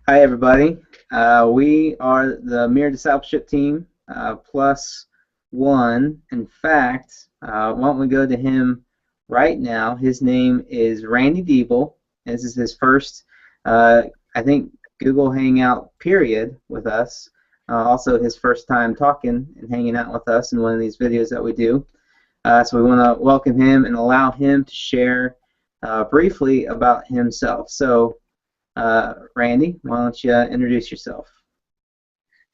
Hi, everybody. We are the Mere Discipleship Team, plus one. In fact, why don't we go to him right now? His name is Randy Diebel. This is his first, I think, Google Hangout period with us. Also, his first time talking and hanging out with us in one of these videos that we do. So we want to welcome him and allow him to share briefly about himself. So, Randy, why don't you introduce yourself?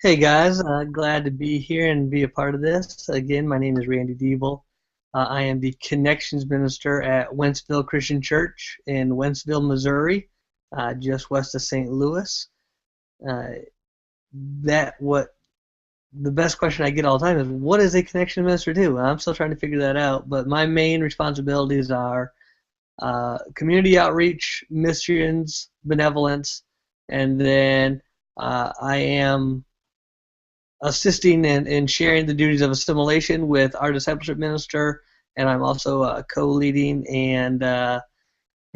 Hey guys, glad to be here and be a part of this. Again, my name is Randy Diebel. I am the Connections Minister at Wentzville Christian Church in Wentzville, Missouri, just west of St. Louis. Uh, the best question I get all the time is, what does a Connection Minister do? I'm still trying to figure that out, but my main responsibilities are community outreach, missions, benevolence, and then I am assisting and sharing the duties of assimilation with our discipleship minister, and I'm also co-leading and the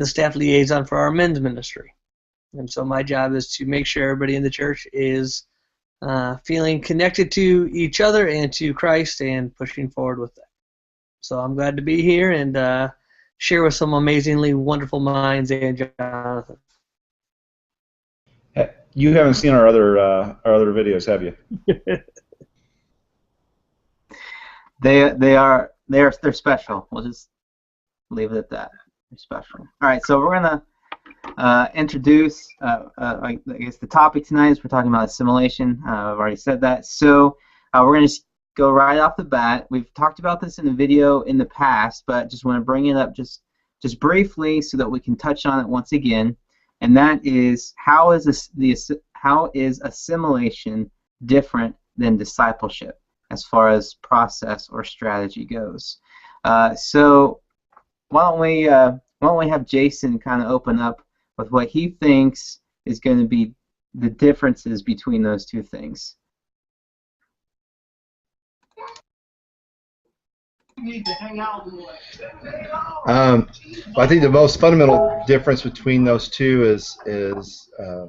staff liaison for our men's ministry. And so my job is to make sure everybody in the church is feeling connected to each other and to Christ and pushing forward with that. So I'm glad to be here and share with some amazingly wonderful minds and Jonathan. You haven't seen our other videos, have you? They're special. We'll just leave it at that. They're special. All right, so we're gonna introduce. I guess the topic tonight is we're talking about assimilation. I've already said that. So we're gonna just go right off the bat. We've talked about this in a video in the past, but just want to bring it up just briefly so that we can touch on it once again. And that is, how is assimilation different than discipleship as far as process or strategy goes? So why don't we have Jason kind of open up with what he thinks is going to be the differences between those two things. I think the most fundamental difference between those two is I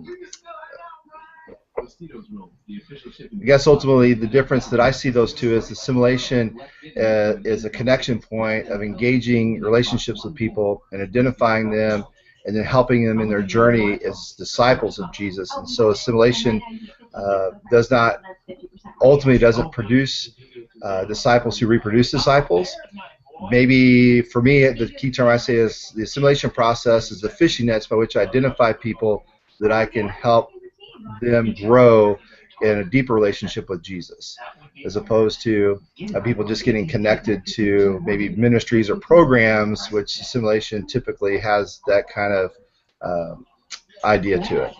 guess ultimately the difference that I see those two is assimilation is a connection point of engaging relationships with people and identifying them and then helping them in their journey as disciples of Jesus. And so assimilation ultimately doesn't produce disciples who reproduce disciples. Maybe for me, the key term I say is the assimilation process is the fishing nets by which I identify people that I can help them grow in a deeper relationship with Jesus, as opposed to people just getting connected to maybe ministries or programs, which assimilation typically has that kind of idea to it.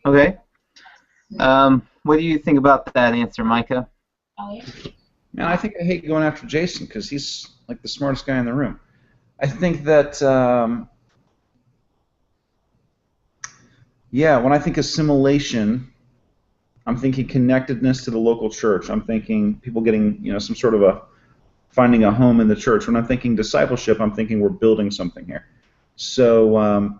Okay. What do you think about that answer, Micah? Man, I think I hate going after Jason because he's like the smartest guy in the room. I think that, when I think assimilation, I'm thinking connectedness to the local church. I'm thinking people getting, some sort of finding a home in the church. When I'm thinking discipleship, I'm thinking we're building something here. So,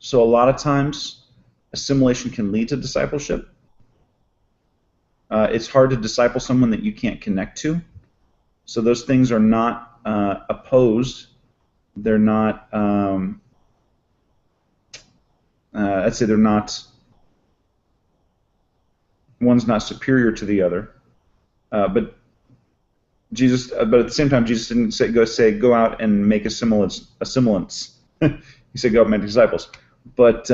so a lot of times, assimilation can lead to discipleship. It's hard to disciple someone that you can't connect to. So those things are not opposed. They're not, I'd say they're not, one's not superior to the other. But at the same time, Jesus didn't go out and make assimilants. He said go out and make disciples. But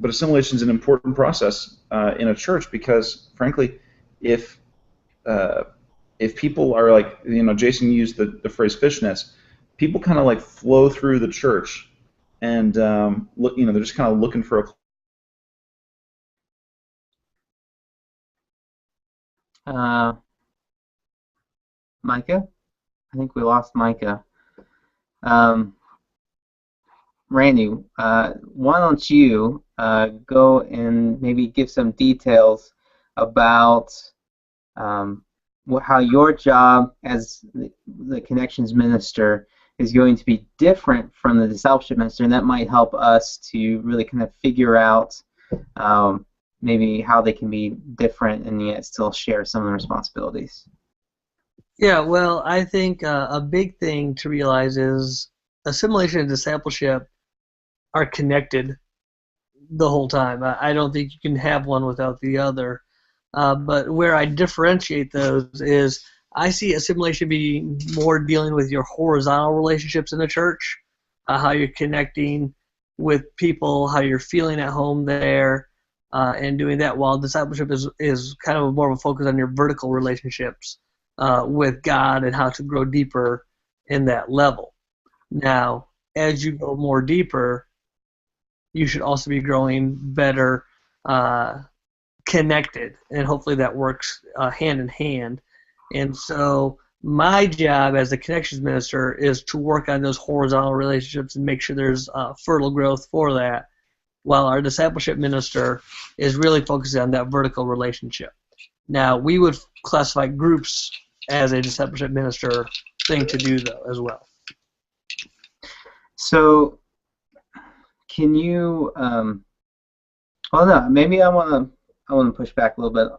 assimilation is an important process in a church because, frankly, if people are like, Jason used the phrase fishnets, people kind of like flow through the church, and they're just kind of looking for a. Micah? I think we lost Micah. Randy, why don't you go and maybe give some details about how your job as the Connections Minister is going to be different from the discipleship minister, and that might help us to really kind of figure out maybe how they can be different and yet still share some of the responsibilities. Yeah, well, I think a big thing to realize is assimilation and discipleship are connected the whole time. I don't think you can have one without the other. But where I differentiate those is I see assimilation being more dealing with your horizontal relationships in the church, how you're connecting with people, how you're feeling at home there, and doing that, while discipleship is kind of more of a focus on your vertical relationships with God and how to grow deeper in that level. Now, as you go more deeper, you should also be growing better connected, and hopefully that works hand in hand. And so my job as a connections minister is to work on those horizontal relationships and make sure there's fertile growth for that, while our discipleship minister is really focusing on that vertical relationship. Now, we would classify groups as a discipleship minister thing to do, though, as well. So, can you? Well, no. Maybe I want to push back a little bit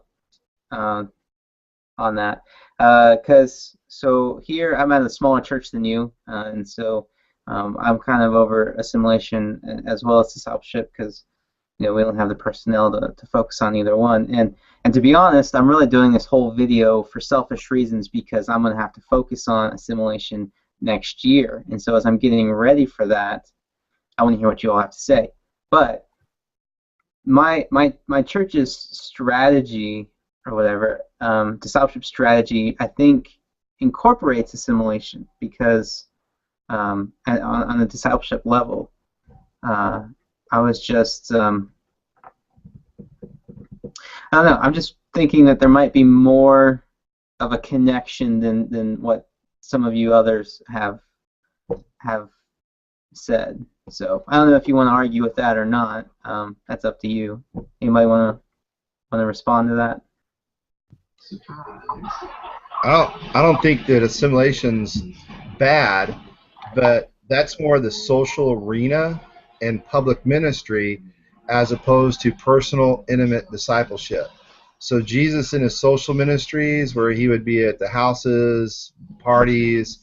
on that, because so here I'm at a smaller church than you, and so I'm kind of over assimilation as well as discipleship, because we don't have the personnel to focus on either one. And to be honest, I'm really doing this whole video for selfish reasons, because I'm going to have to focus on assimilation next year. And so as I'm getting ready for that, I want to hear what you all have to say. But my church's strategy, or whatever, discipleship strategy, I think incorporates assimilation, because on the discipleship level, I was just, I don't know, I'm just thinking that there might be more of a connection than what some of you others have said. So I don't know if you want to argue with that or not. That's up to you. Anybody want to respond to that? I don't think that assimilation's bad, but that's more the social arena and public ministry as opposed to personal, intimate discipleship. So Jesus in his social ministries, where he would be at the houses, parties,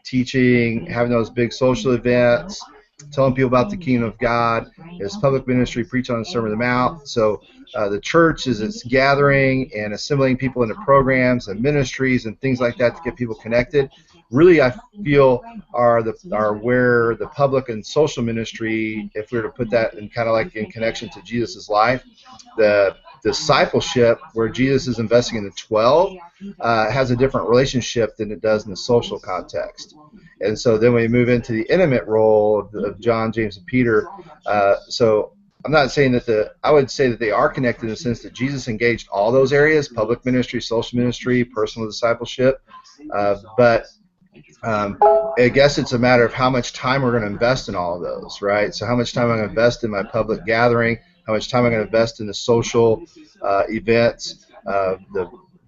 teaching, having those big social events, telling people about the kingdom of God, his public ministry, preach on the Sermon on the Mount. So the church is its gathering and assimilating people into programs and ministries and things like that to get people connected. Really, I feel are where the public and social ministry, if we were to put that in kind of like in connection to Jesus' life, the discipleship where Jesus is investing in the 12 has a different relationship than it does in the social context. And so then we move into the intimate role of John, James, and Peter. So I'm not saying that I would say that they are connected in the sense that Jesus engaged all those areas: public ministry, social ministry, personal discipleship. But I guess it's a matter of how much time we're going to invest in all of those, right? So how much time I'm going to invest in my public gathering, how much time I'm going to invest in the social events.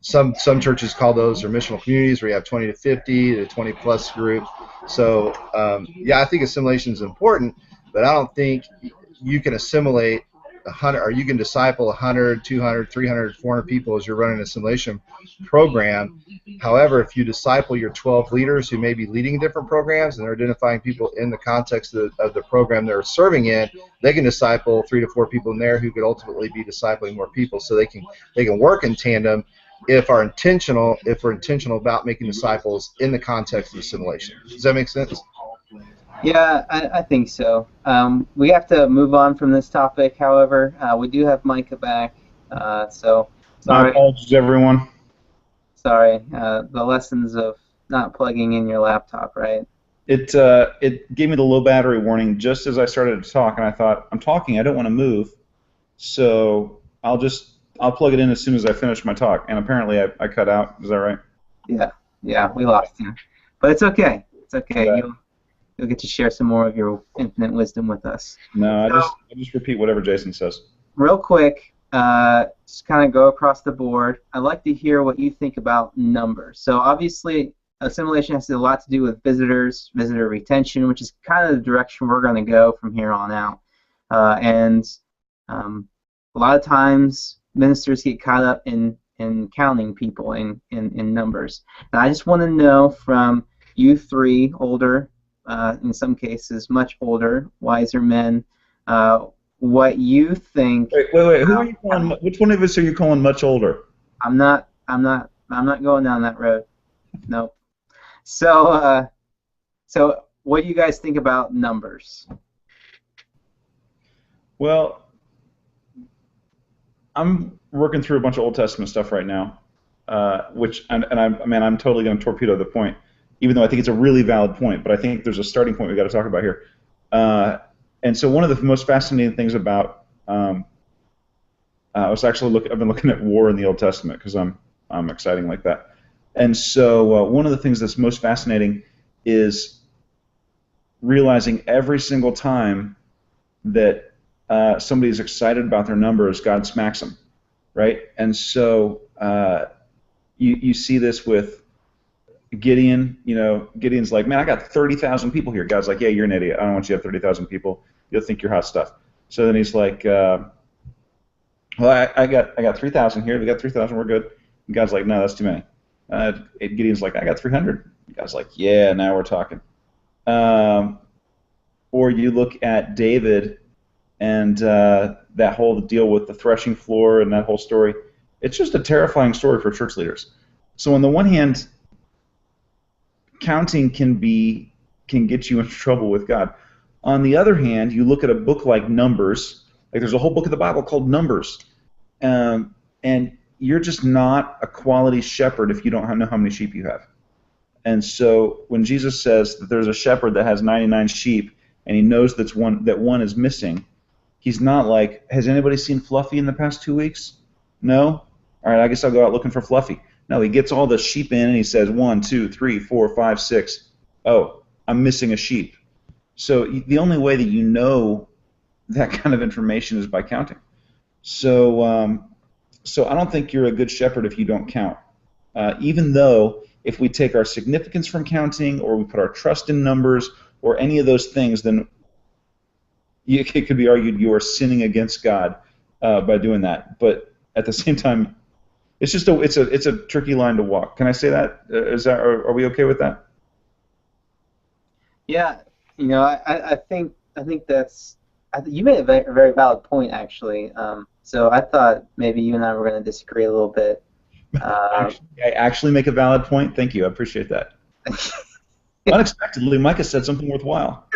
Some churches call those their missional communities, where you have 20 to 50 to 20 plus group. So yeah, I think assimilation is important, but I don't think you can assimilate 100, or you can disciple 100, 200, 300, 400 people as you're running an assimilation program. However, if you disciple your 12 leaders who may be leading different programs and they're identifying people in the context of the program they're serving in, they can disciple 3 to 4 people in there who could ultimately be discipling more people. So they can work in tandem if we're intentional about making disciples in the context of assimilation. Does that make sense? Yeah, I think so. We have to move on from this topic, however. We do have Micah back, so My sorry. apologies, everyone. Sorry, the lessons of not plugging in your laptop, right? It gave me the low battery warning just as I started to talk, and I thought, I'm talking, I don't want to move, so I'll plug it in as soon as I finish my talk, and apparently I cut out. Is that right? Yeah, we lost you, but it's okay. It's okay. Right. You'll get to share some more of your infinite wisdom with us. No, So, I just repeat whatever Jason says. real quick, just kind of go across the board. I'd like to hear what you think about numbers. So obviously, assimilation has a lot to do with visitors, visitor retention, which is kind of the direction we're going to go from here on out. And a lot of times ministers get caught up in counting people in numbers. And I just want to know from you three, older, in some cases much older, wiser men, what you think. Wait. Who are you calling? Which one of us are you calling much older? I'm not going down that road. Nope. So what do you guys think about numbers? Well, I'm working through a bunch of Old Testament stuff right now, I'm totally going to torpedo the point, even though I think it's a really valid point. But I think there's a starting point we've got to talk about here. And so one of the most fascinating things about I've been looking at war in the Old Testament because I'm exciting like that. And so one of the things that's most fascinating is realizing every single time that somebody is excited about their numbers, God smacks them, right? And so you see this with Gideon. Gideon's like, man, I got 30,000 people here. God's like, yeah, you're an idiot. I don't want you to have 30,000 people. You'll think you're hot stuff. So then he's like, well, I got 3,000 here. We got 3,000. We're good. And God's like, no, that's too many. Gideon's like, I got 300. God's like, yeah, now we're talking. Or you look at David and that whole deal with the threshing floor and that whole story. It's just a terrifying story for church leaders. So on the one hand, counting can get you in trouble with God. On the other hand, you look at a book like Numbers. Like there's a whole book of the Bible called Numbers, and you're just not a quality shepherd if you don't know how many sheep you have. And so when Jesus says that there's a shepherd that has 99 sheep and he knows that one is missing, he's not like, has anybody seen Fluffy in the past 2 weeks? No? All right, I guess I'll go out looking for Fluffy. No, he gets all the sheep in and he says 1, 2, 3, 4, 5, 6. Oh, I'm missing a sheep. So the only way that you know that kind of information is by counting. So I don't think you're a good shepherd if you don't count. Even though if we take our significance from counting or we put our trust in numbers or any of those things, then it could be argued you are sinning against God by doing that. But at the same time, it's a tricky line to walk. Can I say that? Are we okay with that? Yeah, I think that's. You made a very, very valid point, actually. So I thought maybe you and I were going to disagree a little bit. I actually make a valid point. Thank you. I appreciate that. Unexpectedly, Micah said something worthwhile.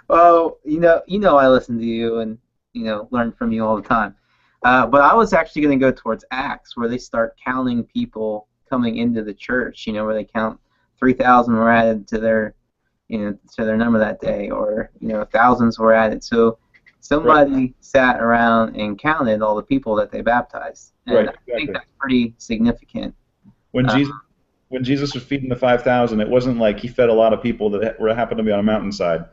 Well, I listen to you and learn from you all the time. But I was actually going to go towards Acts, where they start counting people coming into the church. Where they count 3,000 were added to their number that day, or thousands were added. So somebody sat around and counted all the people that they baptized, and right, exactly. I think that's pretty significant. When Jesus was feeding the 5,000, it wasn't like he fed a lot of people that happened to be on a mountainside.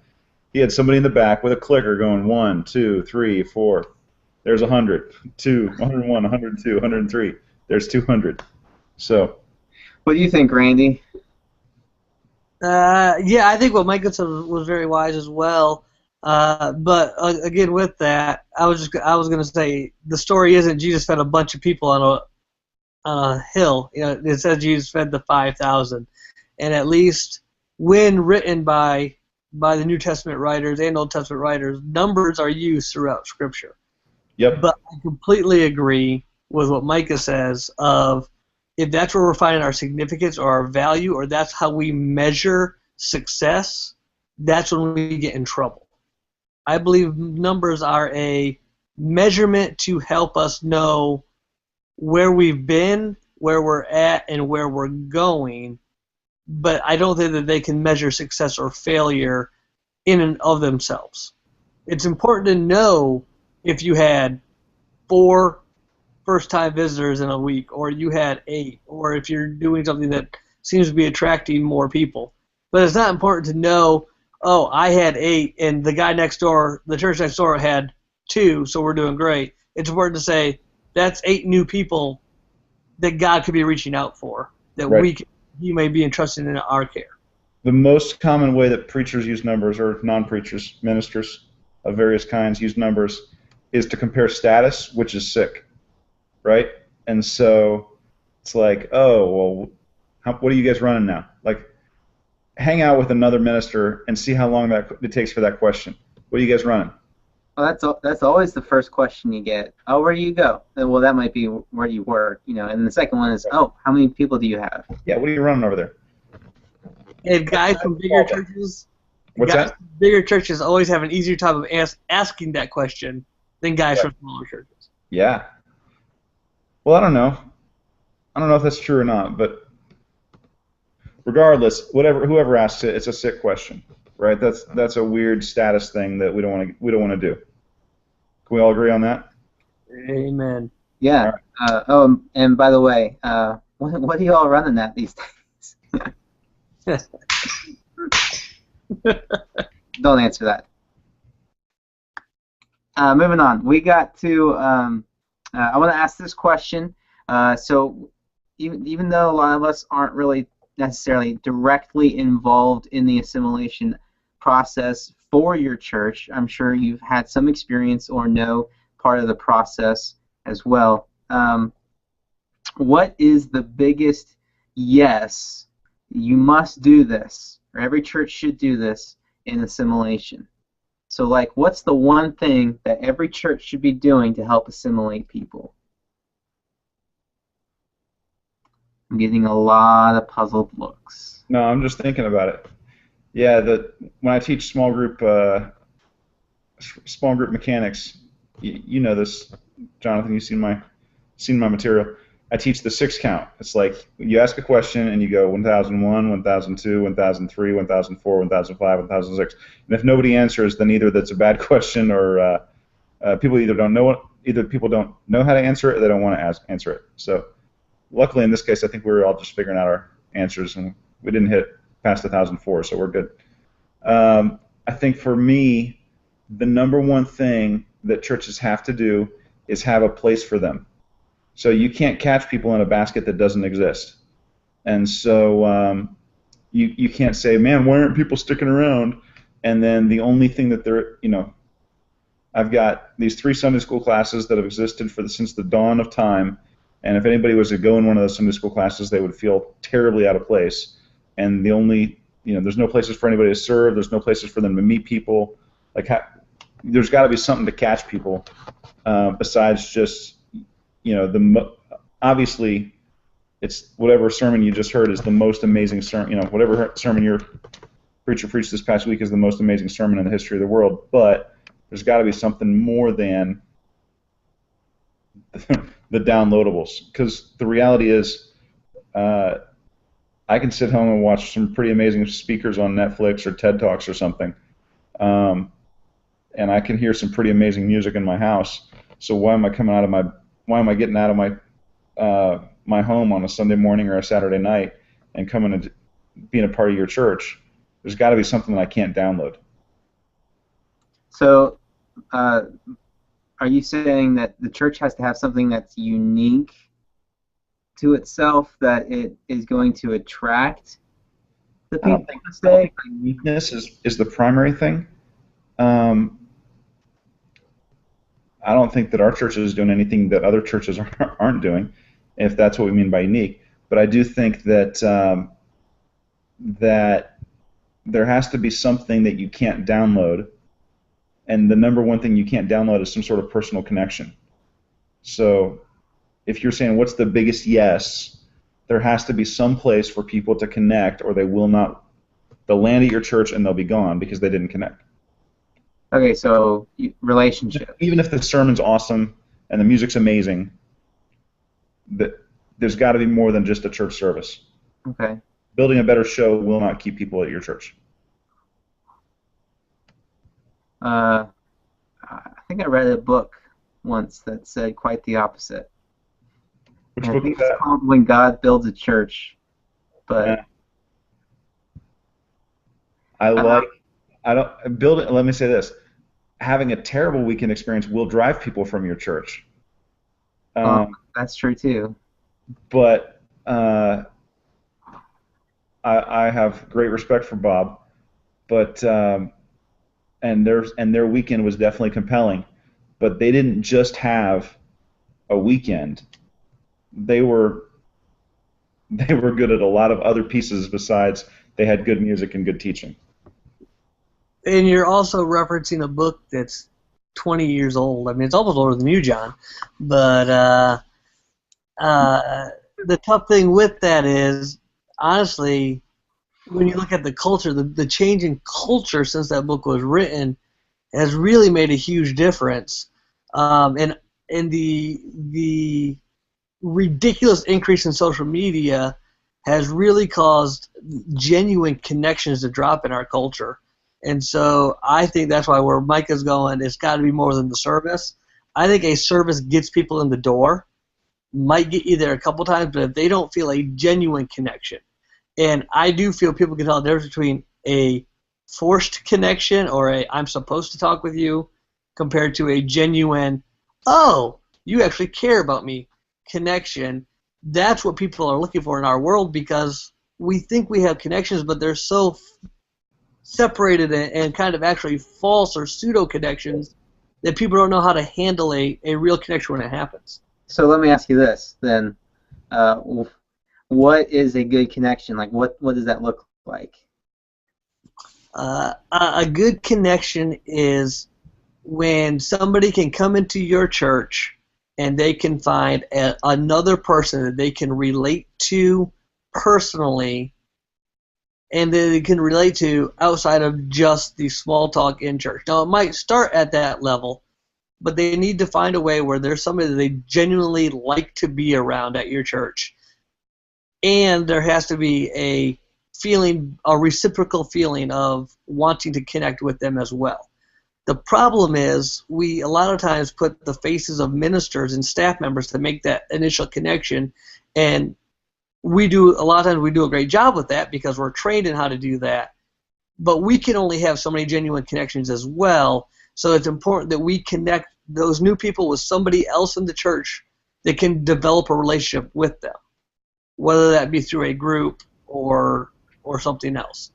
He had somebody in the back with a clicker going 1, 2, 3, 4. There's 100, 2, 101, 102, 103. There's 200. So, what do you think, Randy? Yeah, I think what Micah said was very wise as well. But again, with that, I was going to say the story isn't Jesus fed a bunch of people on a hill. It says Jesus fed the 5,000, and at least when written by the New Testament writers and Old Testament writers, numbers are used throughout Scripture. Yep. But I completely agree with what Micah says of if that's where we're finding our significance or our value, or that's how we measure success, that's when we get in trouble. I believe numbers are a measurement to help us know where we've been, where we're at, and where we're going, but I don't think that they can measure success or failure in and of themselves. It's important to know if you had 4 first-time visitors in a week, or you had 8, or if you're doing something that seems to be attracting more people. But it's not important to know, oh, I had 8, and the guy next door, the church next door had 2, so we're doing great. It's important to say that's 8 new people that God could be reaching out for, that right. we can he may be entrusted in our care. The most common way that preachers use numbers, or non-preachers, ministers of various kinds use numbers, is to compare status, which is sick, right? And so it's like, oh, well, what are you guys running now? Like, hang out with another minister and see how long it takes for that question. What are you guys running? Well, that's always the first question you get. Oh, where do you go? Well, that might be where you work, And the second one is, oh, how many people do you have? Yeah, what are you running over there? And guys from bigger churches, What's that? from bigger churches always have an easier time of asking that question than guys from smaller churches. Yeah. Well, I don't know. I don't know if that's true or not, but regardless, whoever asks it, it's a sick question, right? That's a weird status thing that we don't want to do. Can we all agree on that? Amen. Yeah. Right. And by the way, what are you all running at these days? Don't answer that. Moving on. We got to. I want to ask this question. So, even though a lot of us aren't really necessarily directly involved in the assimilation process for your church, I'm sure you've had some experience or know part of the process as well. What is the biggest yes? You must do this, or every church should do this in assimilation. So, like, what's the one thing that every church should be doing to help assimilate people? I'm getting a lot of puzzled looks. No, I'm just thinking about it. Yeah, when I teach small group mechanics, you know this, Jonathan. You've seen my material. I teach the 6 count. It's like you ask a question and you go 1001, 1002, 1003, 1004, 1005, 1006. And if nobody answers, then either that's a bad question or people either people don't know how to answer it or they don't want to answer it. So luckily in this case, I think we were all just figuring out our answers and we didn't hit past 1004, so we're good. I think for me, the number one thing that churches have to do is have a place for them. So you can't catch people in a basket that doesn't exist. And so you can't say, man, why aren't people sticking around? And then the only thing that they're, I've got these 3 Sunday school classes that have existed since the dawn of time. And if anybody was to go in one of those Sunday school classes, they would feel terribly out of place. And the only, there's no places for anybody to serve. There's no places for them to meet people. Like, there's got to be something to catch people besides just, obviously, it's whatever sermon you just heard is the most amazing sermon. Whatever sermon your preacher preached this past week is the most amazing sermon in the history of the world. But there's got to be something more than the downloadables, because the reality is, I can sit home and watch some pretty amazing speakers on Netflix or TED Talks or something, and I can hear some pretty amazing music in my house. So why am I getting out of my home on a Sunday morning or a Saturday night and coming and being a part of your church? There's got to be something that I can't download. So, are you saying that the church has to have something that's unique to itself, that it is going to attract the people? I don't think uniqueness is the primary thing. I don't think that our church is doing anything that other churches aren't doing, if that's what we mean by unique. But I do think that that there has to be something that you can't download, and the number one thing you can't download is some sort of personal connection. So if you're saying what's the biggest yes, there has to be some place for people to connect, or they'll land at your church and they'll be gone because they didn't connect. Okay, so relationship. Even if the sermon's awesome and the music's amazing, there's got to be more than just a church service. Okay. Building a better show will not keep people at your church. I think I read a book once that said quite the opposite. Which And book I think is that? it's called When God Builds a Church. But Yeah. Let me say this. Having a terrible weekend experience will drive people from your church. that's true too. But I have great respect for Bob, but and their weekend was definitely compelling, but they didn't just have a weekend. They were they were good at a lot of other pieces besides they had good music and good teaching. And you're also referencing a book that's 20 years old. I mean, it's almost older than you, John. But the tough thing with that is, honestly, when you look at the culture, the change in culture since that book was written has really made a huge difference. And the ridiculous increase in social media has really caused genuine connections to drop in our culture. And so I think that's why where Mike is going, it's got to be more than the service. I think a service gets people in the door, might get you there a couple times, but if they don't feel a genuine connection, and I do feel people can tell the difference between a forced connection or a I'm supposed to talk with you compared to a genuine, oh, you actually care about me connection. That's what people are looking for in our world because we think we have connections, but they're so separated and kind of actually false or pseudo connections that people don't know how to handle a real connection when it happens. So let me ask you this then. Uh, what is a good connection? Like, what does that look like? A good connection is when somebody can come into your church and they can find another person that they can relate to personally and that they can relate to outside of just the small talk in church. Now, it might start at that level, but they need to find a way where there's somebody that they genuinely like to be around at your church. And there has to be a feeling, a reciprocal feeling of wanting to connect with them as well. The problem is we a lot of times put the faces of ministers and staff members to make that initial connection, and a lot of times we do a great job with that because we're trained in how to do that, but we can only have so many genuine connections as well, so it's important that we connect those new people with somebody else in the church that can develop a relationship with them, whether that be through a group or something else.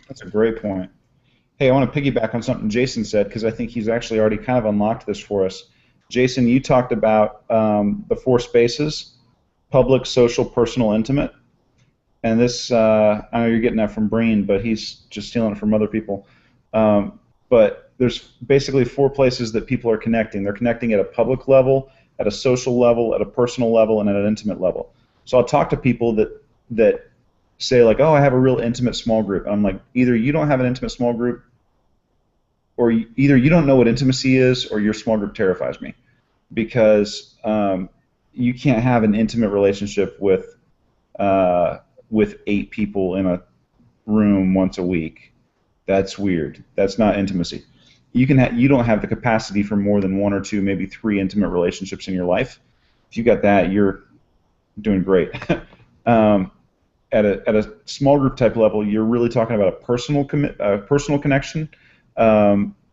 That's a great point. Hey, I want to piggyback on something Jason said because I think he's actually already kind of unlocked this for us. Jason, you talked about the four spaces: public, social, personal, intimate. And this, I know you're getting that from Breen, but he's just stealing it from other people. But there's basically four places that people are connecting. They're connecting at a public level, at a social level, at a personal level, and at an intimate level. So I'll talk to people that say like, oh, I have a real intimate small group. And I'm like, either you don't have an intimate small group, or either you don't know what intimacy is, or your small group terrifies me, because you can't have an intimate relationship with 8 people in a room once a week. That's weird. That's not intimacy. You don't have the capacity for more than 1 or 2, maybe 3 intimate relationships in your life. If you got that, you're doing great. At a small group type level, you're really talking about a personal connection.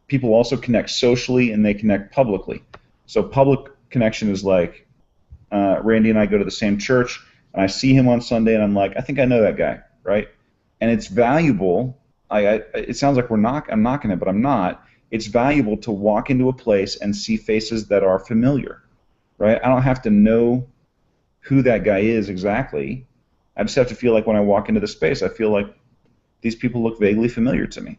People also connect socially and they connect publicly. So public connection is like Randy and I go to the same church, and I see him on Sunday, and I'm like, I think I know that guy, right? And it's valuable. It sounds like I'm knocking it, but I'm not. It's valuable to walk into a place and see faces that are familiar, right? I don't have to know who that guy is exactly. I just have to feel like when I walk into the space, I feel like these people look vaguely familiar to me.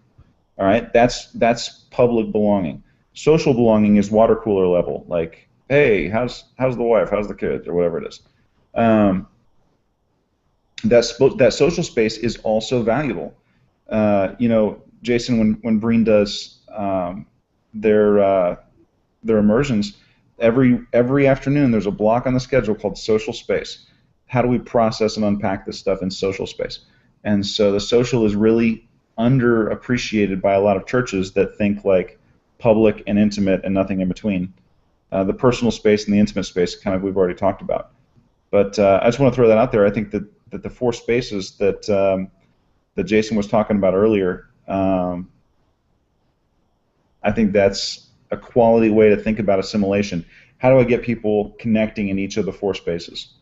All right, that's public belonging. Social belonging is water cooler level, like, hey, how's the wife, how's the kids, or whatever it is. That social space is also valuable. Jason, when Breen does their immersions, every afternoon there's a block on the schedule called social space. How do we process and unpack this stuff in social space? And so the social is really underappreciated by a lot of churches that think like public and intimate and nothing in between. The personal space and the intimate space, kind of, we've already talked about. But I just want to throw that out there. I think that the 4 spaces that Jason was talking about earlier, I think that's a quality way to think about assimilation. How do I get people connecting in each of the 4 spaces?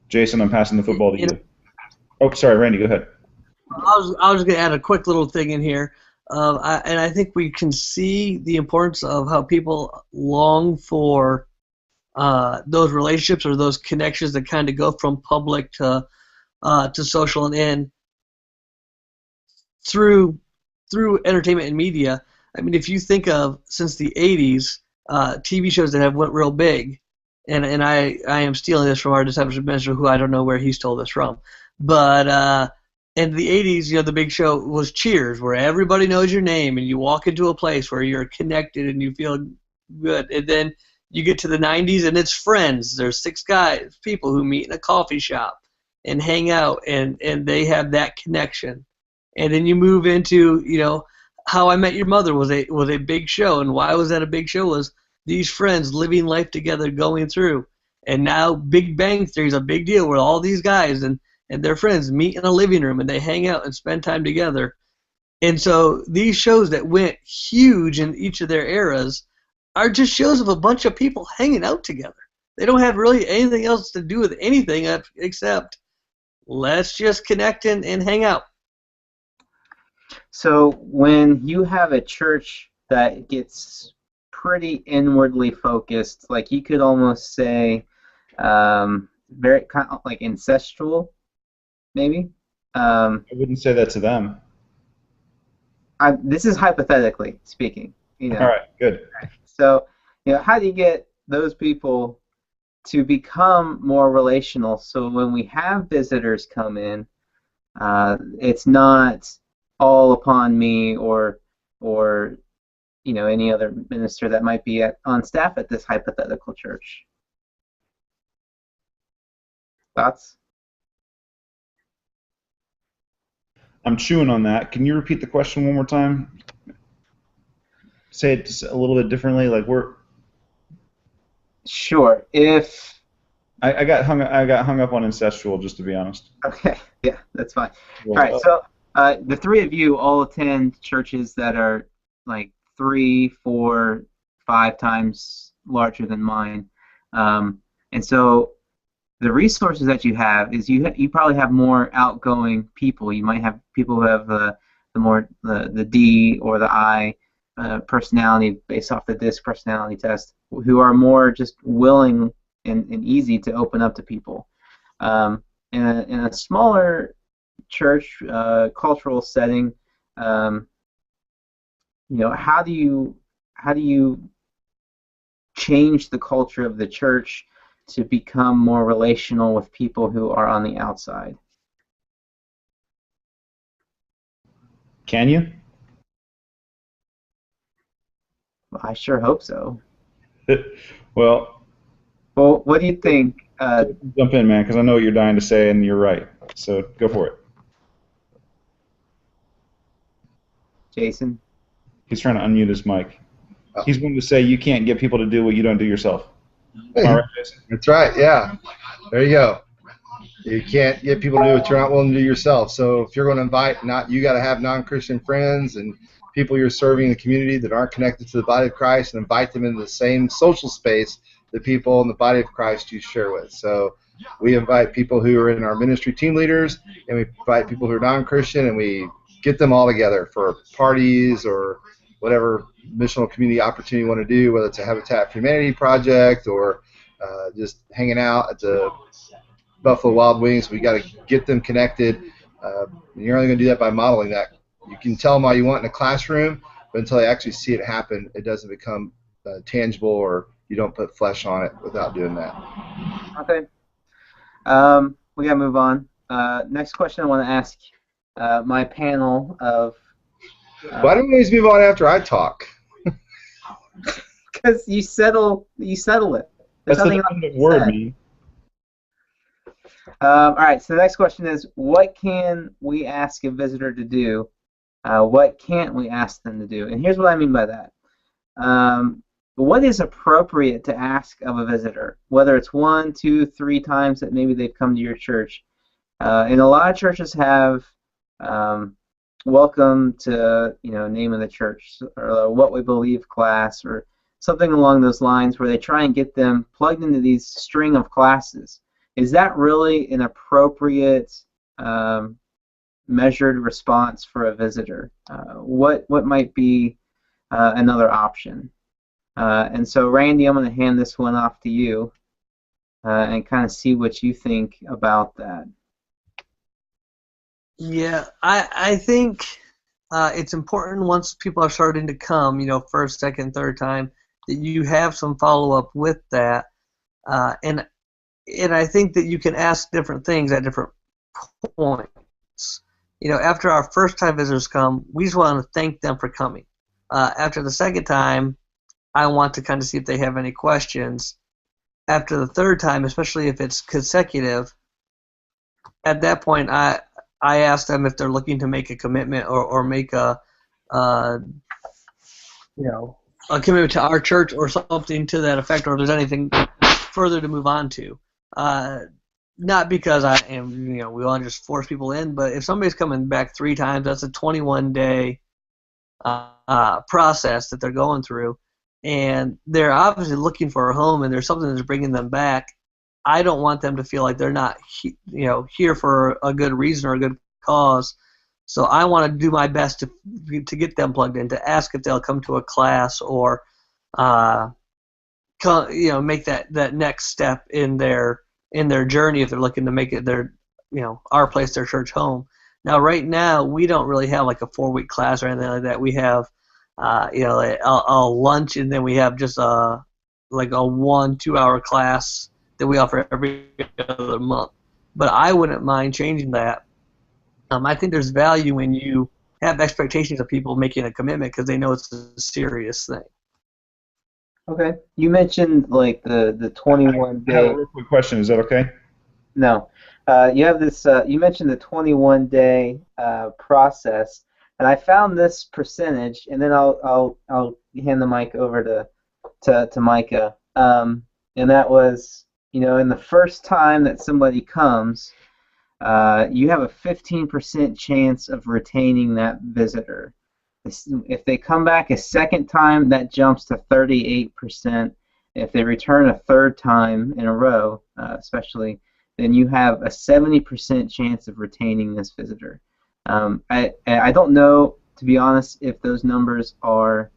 Jason, I'm passing the football to You know, you. Oh, sorry, Randy, go ahead. I was going to add a quick little thing in here, and I think we can see the importance of how people long for those relationships or those connections that kind of go from public to social and through entertainment and media. I mean, if you think of since the '80s, TV shows that have went real big, and I am stealing this from our discipleship minister, who I don't know where he stole this from, but in the '80s, the big show was Cheers, where everybody knows your name, and you walk into a place where you're connected and you feel good, and then you get to the '90s, and it's Friends. There's six people who meet in a coffee shop and hang out, and they have that connection. And then you move into, How I Met Your Mother was a big show, and why was that a big show? Was these friends living life together, going through, and now Big Bang Theory is a big deal where all these guys and their friends meet in a living room and they hang out and spend time together. And so these shows that went huge in each of their eras are just shows of a bunch of people hanging out together. They don't have really anything else to do with anything except let's just connect and hang out. So when you have a church that gets pretty inwardly focused, like you could almost say, very kind of like incestual, maybe. I wouldn't say that to them. This is hypothetically speaking. All right, good. So, how do you get those people to become more relational? So when we have visitors come in, it's not all upon me or any other minister that might be on staff at this hypothetical church. Thoughts? I'm chewing on that. Can you repeat the question one more time? Say it just a little bit differently. Like Sure. If I got hung up on incestual, just to be honest. okay, yeah, that's fine. Well, All right, so the three of you all attend churches that are like 3, 4, 5 times larger than mine, and so the resources that you have is you probably have more outgoing people. You might have people who have the D or the I personality based off the DISC personality test, who are more just willing and easy to open up to people. In a smaller church cultural setting, how do you change the culture of the church to become more relational with people who are on the outside? Can you? Well, I sure hope so. Well, what do you think? jump in, man, because I know what you're dying to say, and you're right. So go for it. Jason? He's trying to unmute his mic. He's going to say you can't get people to do what you don't do yourself. Hey, All right, Jason. that's right, yeah. There you go. You can't get people to do what you're not willing to do yourself. So if you're going to invite, you got to have non-Christian friends and people you're serving in the community that aren't connected to the body of Christ, and invite them into the same social space that people in the body of Christ you share with. So we invite people who are in our ministry team leaders, and we invite people who are non-Christian, and we get them all together for parties or whatever missional community opportunity you want to do, whether it's a Habitat for Humanity project or just hanging out at the Buffalo Wild Wings. We got to get them connected. You're only going to do that by modeling that. You can tell them all you want in a classroom, but until they actually see it happen, it doesn't become tangible, or you don't put flesh on it without doing that. Okay. We got to move on. Next question I want to ask my panel of... Why don't we always move on after I talk? Because you settle it. There's That's the nothing else definitive to word, say. man. All right, so the next question is, what can we ask a visitor to do? What can't we ask them to do? And here's what I mean by that. What is appropriate to ask of a visitor, whether it's 1, 2, 3 times that maybe they've come to your church? And a lot of churches have welcome to, name of the church, or what we believe class, or something along those lines, where they try and get them plugged into these string of classes. is that really an appropriate measured response for a visitor? What might be another option? And so, Randy, I'm going to hand this one off to you and kind of see what you think about that. Yeah, I think it's important once people are starting to come, first, second, third time, that you have some follow-up with that. And I think that you can ask different things at different points. After our first-time visitors come, we just want to thank them for coming. After the second time, I want to kind of see if they have any questions. After the third time, especially if it's consecutive, at that point, I ask them if they're looking to make a commitment or make a commitment to our church or something to that effect, or if there's anything further to move on to. Not because I am, we want to just force people in, but if somebody's coming back 3 times, that's a 21-day process that they're going through, and they're obviously looking for a home, and there's something that's bringing them back. I don't want them to feel like they're not, here for a good reason or a good cause. So I want to do my best to get them plugged in, to ask if they'll come to a class or, make that next step in their journey if they're looking to make it their, our place, their church home. Now, right now, we don't really have like a 4-week class or anything like that. We have, a lunch, and then we have just a 1-2 hour class that we offer every other month. But I wouldn't mind changing that. I think there's value when you have expectations of people making a commitment because they know it's a serious thing. Okay. You mentioned like the 21 I have day. a real quick question. Is that okay? No. You have this. You mentioned the 21-day process, and I found this percentage, and then I'll hand the mic over to Micah. And that was, in the first time that somebody comes, you have a 15% chance of retaining that visitor. If they come back a second time, that jumps to 38%. If they return a third time in a row, especially, then you have a 70% chance of retaining this visitor. I don't know, to be honest, if those numbers are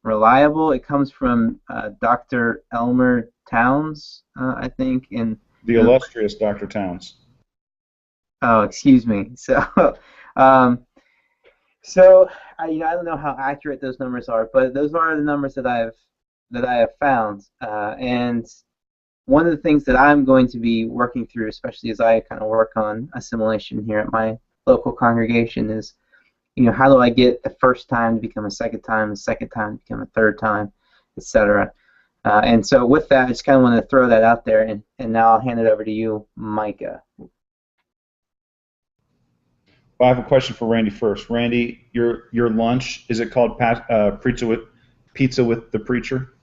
reliable. It comes from Dr. Elmer Towns, I think. The illustrious Dr. Towns. Oh, excuse me. So, I don't know how accurate those numbers are, but those are the numbers that I have found. And one of the things that I'm going to be working through, especially as I kind of work on assimilation here at my local congregation, is how do I get the first time to become a second time, the second time to become a third time, etc. And so with that, I just kind of want to throw that out there, and now I'll hand it over to you, Micah. Well, I have a question for Randy first. Randy, your lunch, is it called pizza with the preacher?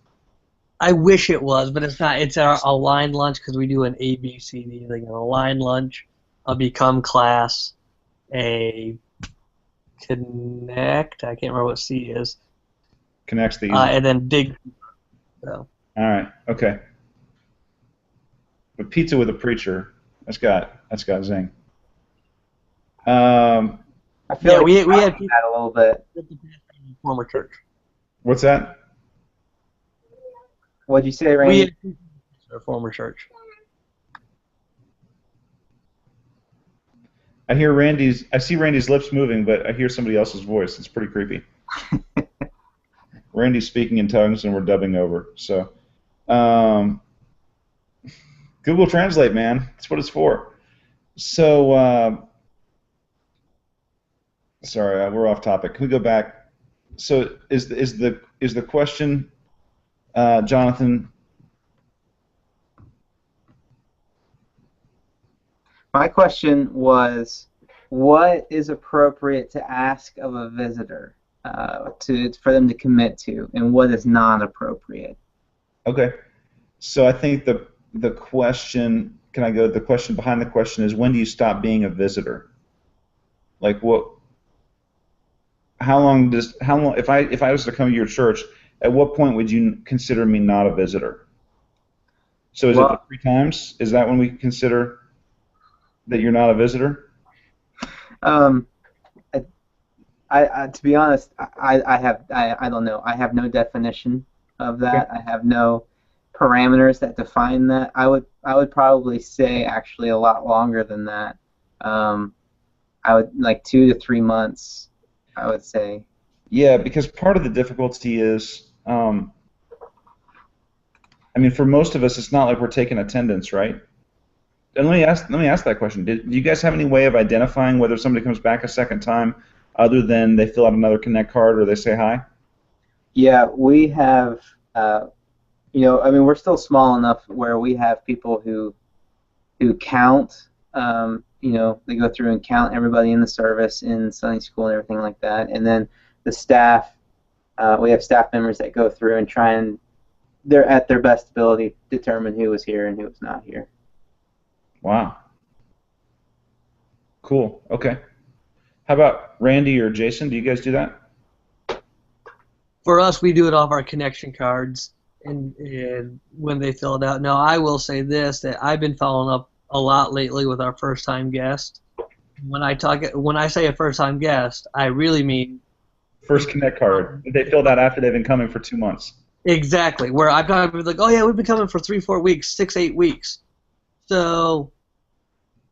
I wish it was, but it's not. It's a line lunch because we do an ABCD thing. A line lunch, a become class, a connect. I can't remember what C is. Connects the and then dig. So. All right. Okay. But pizza with a preacher, that's got zing. I feel like we had that a little bit. Former church. What's that? What'd you say, Randy? We had our former church. I see Randy's lips moving, but I hear somebody else's voice. It's pretty creepy. Randy's speaking in tongues, and we're dubbing over. So, Google Translate, man. That's what it's for. So, sorry, we're off topic. Can we go back? So, is the question, Jonathan? My question was, what is appropriate to ask of a visitor for them to commit to, and what is not appropriate? Okay. So I think the question, can I go? The question behind the question is, when do you stop being a visitor? Like what? How long? If I was to come to your church, at what point would you consider me not a visitor? So is it the Well, 3 times? Is that when we consider that you're not a visitor? um, to be honest, I don't know. I have no definition of Okay. that. I have no parameters that define that. I would probably say actually a lot longer than that. Um, I would like 2 to 3 months. I would say. Yeah, because part of the difficulty is, I mean, for most of us, it's not like we're taking attendance, right? And let me ask that question. Do you guys have any way of identifying whether somebody comes back a second time, other than they fill out another Connect card or they say hi? Yeah, we have. Uh, I mean, we're still small enough where we have people who count. They go through and count everybody in the service in Sunday school and everything like that. And then the staff, we have staff members that go through and try and they're at their best ability determine who was here and who was not here. Wow. Cool. Okay. How about Randy or Jason? Do you guys do that? For us, we do it off our connection cards and when they fill it out. Now, I will say this, that I've been following up a lot lately with our first-time guest. When I say a first-time guest, I really mean First Connect card. They fill that after they've been coming for 2 months. exactly. Where I've got people like, oh yeah, we've been coming for 3-4 weeks, 6-8 weeks. So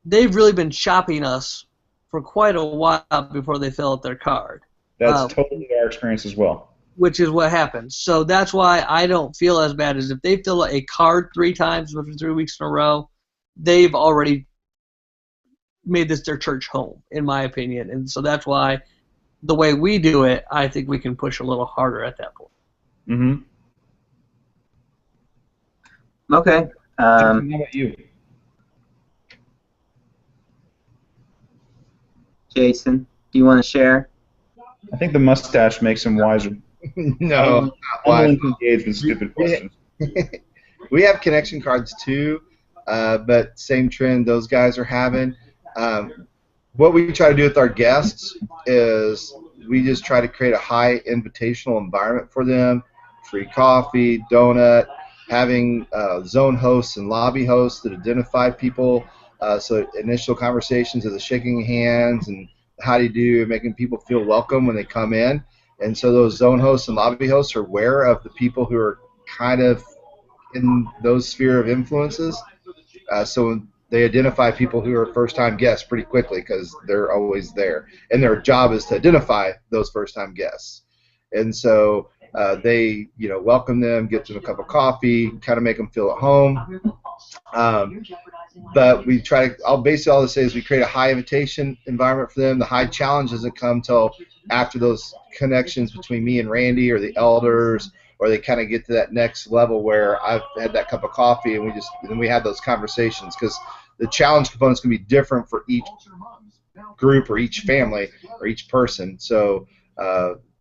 they've really been shopping us for quite a while before they fill out their card. That's totally our experience as well. Which is what happens. So that's why I don't feel as bad as if they fill out a card 3 times within 3 weeks in a row, they've already made this their church home, in my opinion. And so that's why the way we do it, I think we can push a little harder at that point. Mm-hmm. Okay. Jason, how about you? Jason, do you want to share? I think the mustache makes him wiser. No, Unwilling to engage with stupid questions. we have connection cards too, but same trend those guys are having. What we try to do with our guests is we just try to create a high invitational environment for them, free coffee, donut, having zone hosts and lobby hosts that identify people. So initial conversations of the shaking hands and how do you do, making people feel welcome when they come in. And so those zone hosts and lobby hosts are aware of the people who are kind of in those sphere of influences. So they identify people who are first-time guests pretty quickly because they're always there. And their job is to identify those first-time guests. And so they, welcome them, get them a cup of coffee, kind of make them feel at home. But we try to, basically all to say is we create a high invitation environment for them. The high challenge doesn't come till after those connections between me and Randy or the elders, or they kind of get to that next level where I've had that cup of coffee and we have those conversations, because the challenge components can be different for each group or each family or each person. So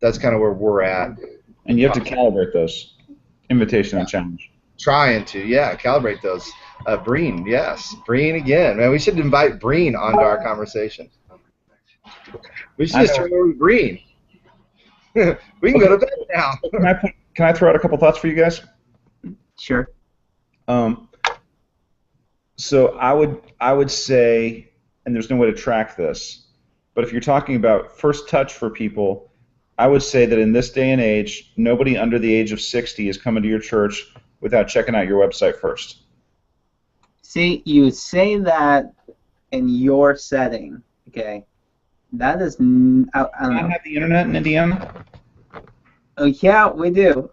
that's kind of where we're at. And you have to calibrate those, invitation and challenge. Trying to, calibrate those. Breen, yes. Breen again. Man, we should invite Breen onto our conversation. We should just turn over to Breen. We can go to bed now. Can I throw out a couple thoughts for you guys? Sure. So I would say, and there's no way to track this, but if you're talking about first touch for people, I would say that in this day and age, nobody under the age of 60 is coming to your church without checking out your website first. See, you say that in your setting, okay? That is, I don't know. Have the internet in Indiana? Oh, yeah, we do,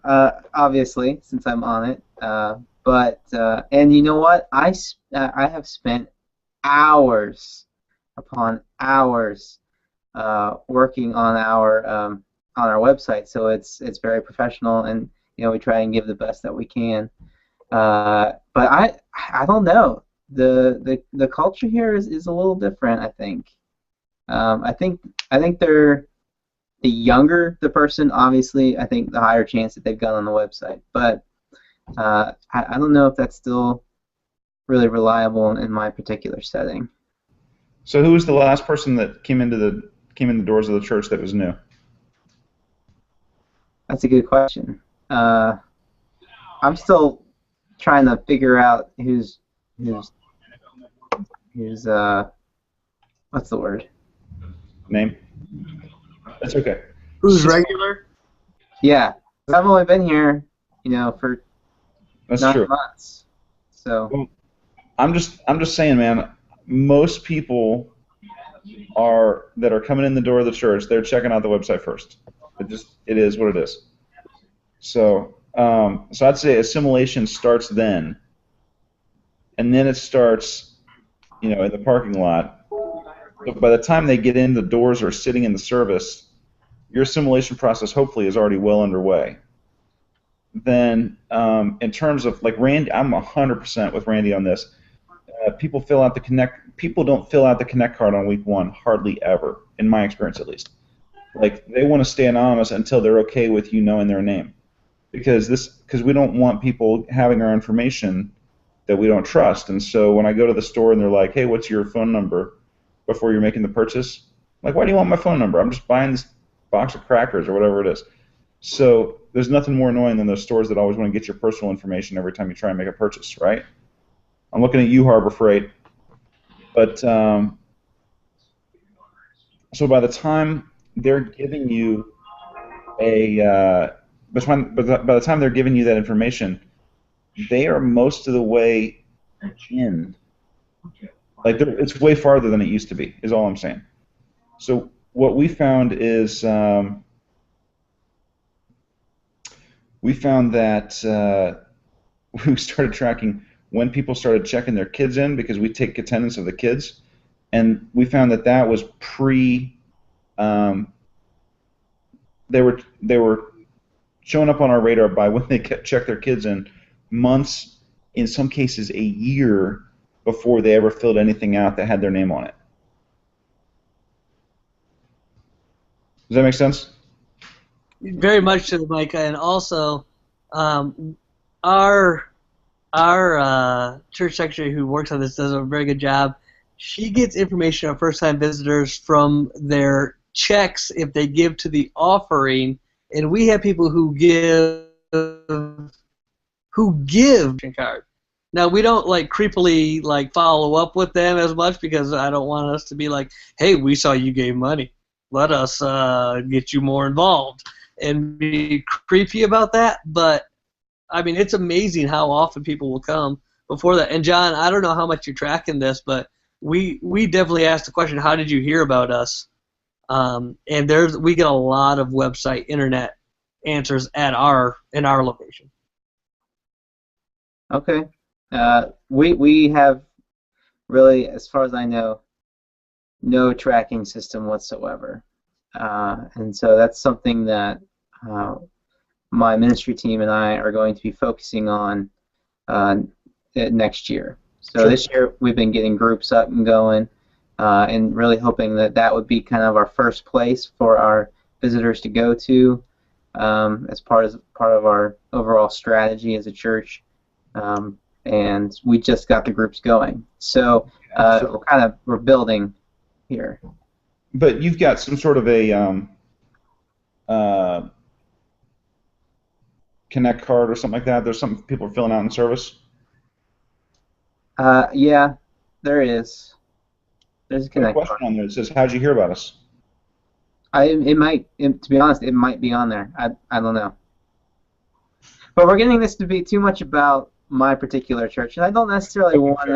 obviously, since I'm on it. And you know what? I have spent hours upon hours working on our website, so it's very professional, and we try and give the best that we can. But I don't know. The culture here is a little different, I think. I think they're the younger the person, obviously, I think the higher chance that they've got on the website. But I don't know if that's still really reliable in my particular setting. So who was the last person that came in the doors of the church that was new? That's a good question. I'm still trying to figure out who's what's the word? Name. That's okay. Who's So, regular? Yeah, I've only been here, for that's 9 true. months. So Well, I'm just saying, man. Most people that are coming in the door of the church, they're checking out the website first. It is what it is. So so I'd say assimilation starts then, and then it starts, in the parking lot. So by the time they get in the doors or sitting in the service, your assimilation process hopefully is already well underway. Then, in terms of like Randy, I'm 100% with Randy on this. People don't fill out the Connect card on week one, hardly ever, in my experience at least. Like they want to stay anonymous until they're okay with you knowing their name, because we don't want people having our information that we don't trust. And so when I go to the store and they're like, "Hey, what's your phone number?" before you're making the purchase, I'm like, "Why do you want my phone number? I'm just buying this box of crackers or whatever it is." So there's nothing more annoying than those stores that always want to get your personal information every time you try and make a purchase, right? I'm looking at you, Harbor Freight. But so by the time they're giving you by the time they're giving you that information, they are most of the way in. Like it's way farther than it used to be, is all I'm saying. So what we found is we found that we started tracking when people started checking their kids in, because we take attendance of the kids, and we found that was they were showing up on our radar by when they checked their kids in months, in some cases a year, before they ever filled anything out that had their name on it. Does that make sense? Very much to the Micah, and also our church secretary who works on this does a very good job. She gets information on first-time visitors from their checks if they give to the offering, and we have people who give card. Now we don't like creepily like follow up with them as much, because I don't want us to be like, "Hey, we saw you gave money. Let us get you more involved," and be creepy about that. But I mean, it's amazing how often people will come before that. And John, I don't know how much you're tracking this, but we definitely asked the question, "How did you hear about us?" And we get a lot of website, internet answers in our location. okay, we have really, as far as I know, no tracking system whatsoever, and so that's something that my ministry team and I are going to be focusing on next year. So Sure. this year we've been getting groups up and going, and really hoping that would be kind of our first place for our visitors to go to, as part of our overall strategy as a church. And we just got the groups going, so we're building here. But you've got some sort of a Connect card or something like that. There's something people are filling out in service. Yeah, there is. There's a Got a Connect question card. on there that says, "How'd you hear about us?" To be honest, it might be on there. I don't know. But we're getting this to be too much about my particular church, and I don't necessarily want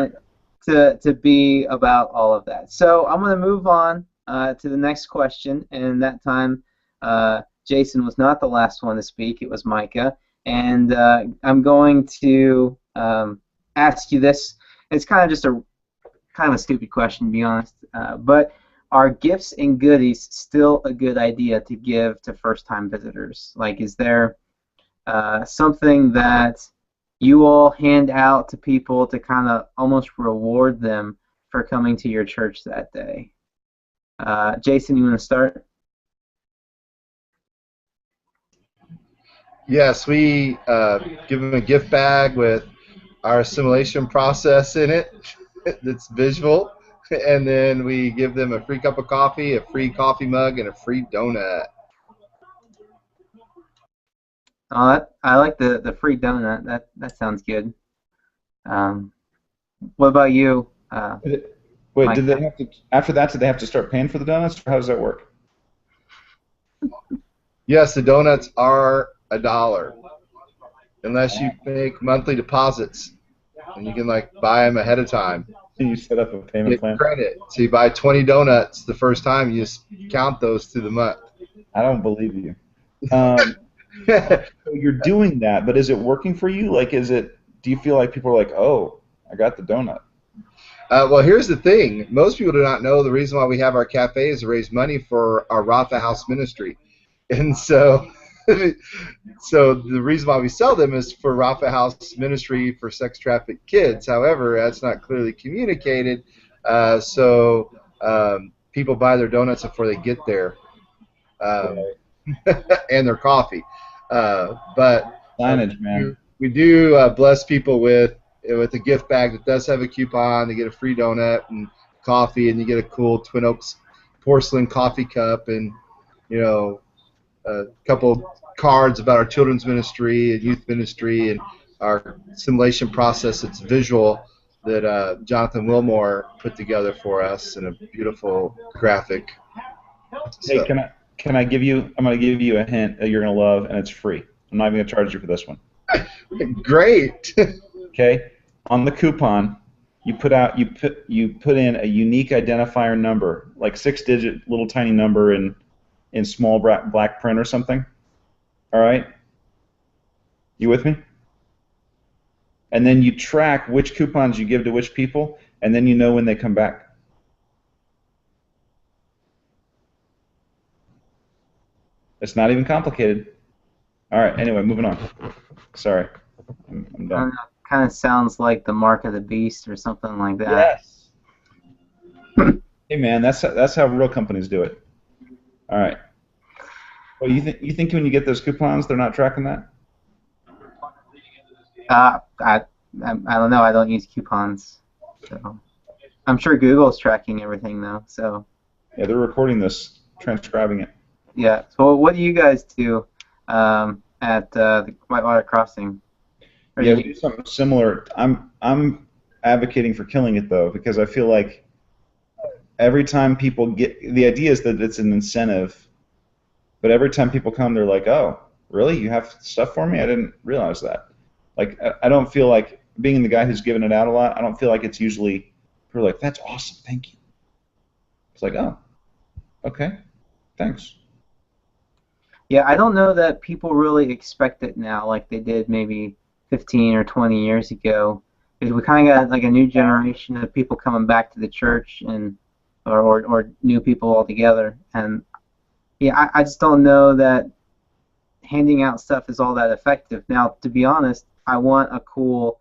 it to be about all of that. So I'm going to move on to the next question, and that time Jason was not the last one to speak. It was Micah, and I'm going to ask you this. It's kind of just a stupid question, to be honest, but are gifts and goodies still a good idea to give to first-time visitors? Like, is there something that you all hand out to people to kind of almost reward them for coming to your church that day? Jason, you want to start? Yes, we give them a gift bag with our assimilation process in it that's visual, and then we give them a free cup of coffee, a free coffee mug, and a free donut. I like the free donut. That sounds good. Um, what about you, Wait, Mike? did they have to after that? Did they have to start paying for the donuts, or how does that work? Yes, the donuts are $1 unless you make monthly deposits, and you can like buy them ahead of time. Can you set up a payment Get plan? credit. So you buy 20 donuts the first time, you just count those through the month. I don't believe you. So you're doing that, but is it working for you? Like, is it? Do you feel like people are like, "Oh, I got the donut"? Well, here's the thing. Most people do not know the reason why we have our cafe is to raise money for our Rafa House ministry. And so, so the reason why we sell them is for Rafa House Ministry for sex trafficked kids. However, that's not clearly communicated. People buy their donuts before they get there, um, and their coffee. But Signage, man. we do bless people with a gift bag that does have a coupon. They get a free donut and coffee, and you get a cool Twin Oaks porcelain coffee cup, and a couple cards about our children's ministry and youth ministry and our assimilation process. It's visual that Jonathan Wilmore put together for us in a beautiful graphic. Hey, So, can I give you? I'm going to give you a hint that you're going to love, and it's free. I'm not even going to charge you for this one. great. Okay? On the coupon, you put in a unique identifier number, like 6-digit little tiny number in small black print or something. All right? You with me? And then you track which coupons you give to which people, and then you know when they come back. It's not even complicated. All right, anyway, moving on. Sorry. I'm I don't done. know, kind of sounds like the mark of the beast or something like that. Yes. Hey, man, that's how real companies do it. All right. Well, you think when you get those coupons, they're not tracking that? I don't know. I don't use coupons, so I'm sure Google's tracking everything though. So Yeah, they're recording this, transcribing it. yeah. So what do you guys do at the Whitewater Crossing? Or Yeah, do we you, do something similar. I'm advocating for killing it though, because I feel like every time people get the idea is that it's an incentive, but every time people come, they're like, "Oh, really? You have stuff for me? I didn't realize that." Like, I don't feel like being the guy who's given it out a lot. I don't feel like it's usually people are like, "That's awesome, thank you." It's like, "Oh, okay, thanks." yeah, I don't know that people really expect it now like they did maybe 15 or 20 years ago. Because we kind of got like a new generation of people coming back to the church and or new people altogether. And yeah, I just don't know that handing out stuff is all that effective. Now, to be honest, I want a cool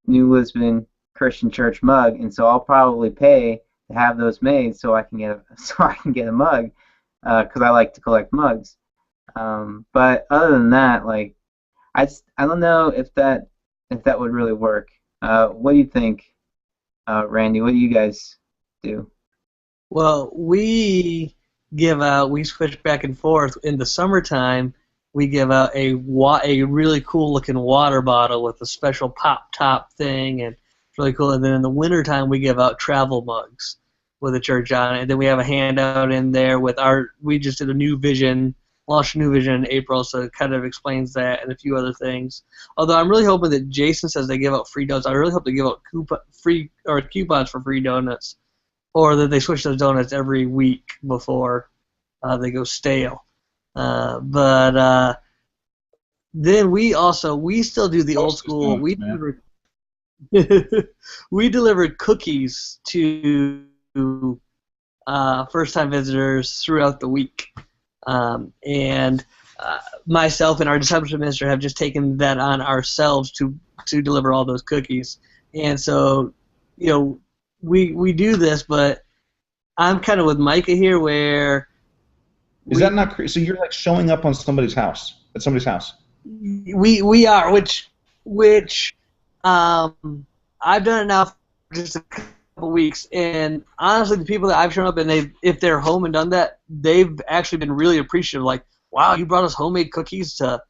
New Lisbon Christian Church mug, and so I'll probably pay to have those made so I can get a mug because I like to collect mugs. But other than that, like I don't know if that would really work. What do you think, Randy? What do you guys do? Well, we switch back and forth. In the summertime, we give out a really cool looking water bottle with a special pop top thing, and it's really cool. And then in the wintertime, we give out travel mugs with a church on it. And then we have a handout in there with we just did launched a new vision in April, so it kind of explains that and a few other things. Although I'm really hoping that Jason says they give out free donuts. I really hope they give out coupons for free donuts, or that they switch those donuts every week before they go stale. But then we still do the old Toast school. donuts, man. We deliver cookies to first-time visitors throughout the week, and myself and our discipleship minister have just taken that on ourselves to deliver all those cookies. And so, we do this, but I'm kind of with Micah here, where Is that not so? You're like showing up on somebody's house at somebody's house. we are, which I've done it now for just a couple weeks, and honestly, the people that I've shown up and if they're home and done that, they've actually been really appreciative. Like, wow, you brought us homemade cookies to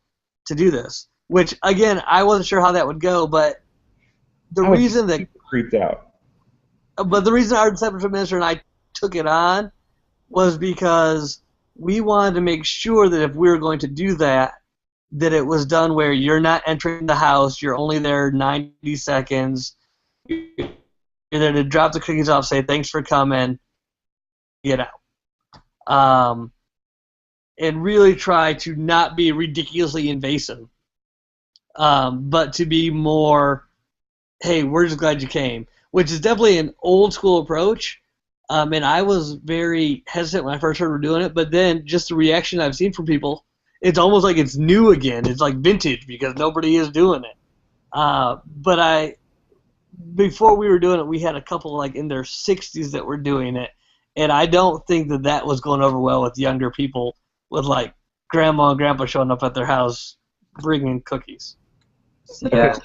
do this. Which again, I wasn't sure how that would go, but the I was reason that, super creeped out. but the reason our discipleship minister and I took it on was because we wanted to make sure that if we were going to do that, that it was done where you're not entering the house, you're only there 90 seconds, you're there to drop the cookies off, say thanks for coming, get out. And really try to not be ridiculously invasive, but to be more, hey, we're just glad you came, which is definitely an old school approach. And I was very hesitant when I first heard we're doing it, but then just the reaction I've seen from people, it's almost like it's new again. It's like vintage because nobody is doing it. But before we were doing it, we had a couple like in their 60s that were doing it, and I don't think that that was going over well with younger people, with like grandma and grandpa showing up at their house bringing cookies. Yeah.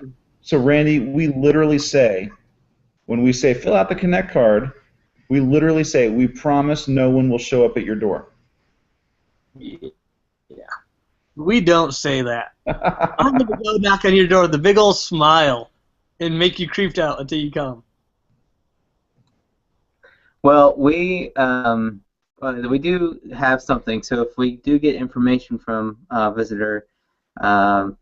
So Randy, we literally say, when we say fill out the Connect card, we literally say we promise no one will show up at your door. Yeah. We don't say that. I'm going to go knock on your door with a big old smile and make you creeped out until you come. Well, we do have something. So if we do get information from a visitor, the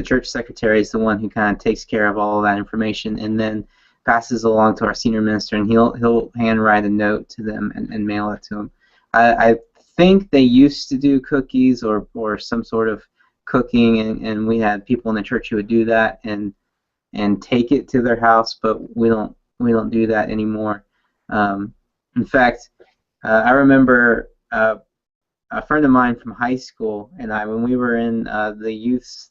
church secretary is the one who kind of takes care of all of that information and then passes along to our senior minister, and he'll handwrite a note to them and mail it to them. I think they used to do cookies or some sort of cooking, and we had people in the church who would do that and take it to their house, but we don't do that anymore. In fact, I remember a friend of mine from high school and I, when we were in the youth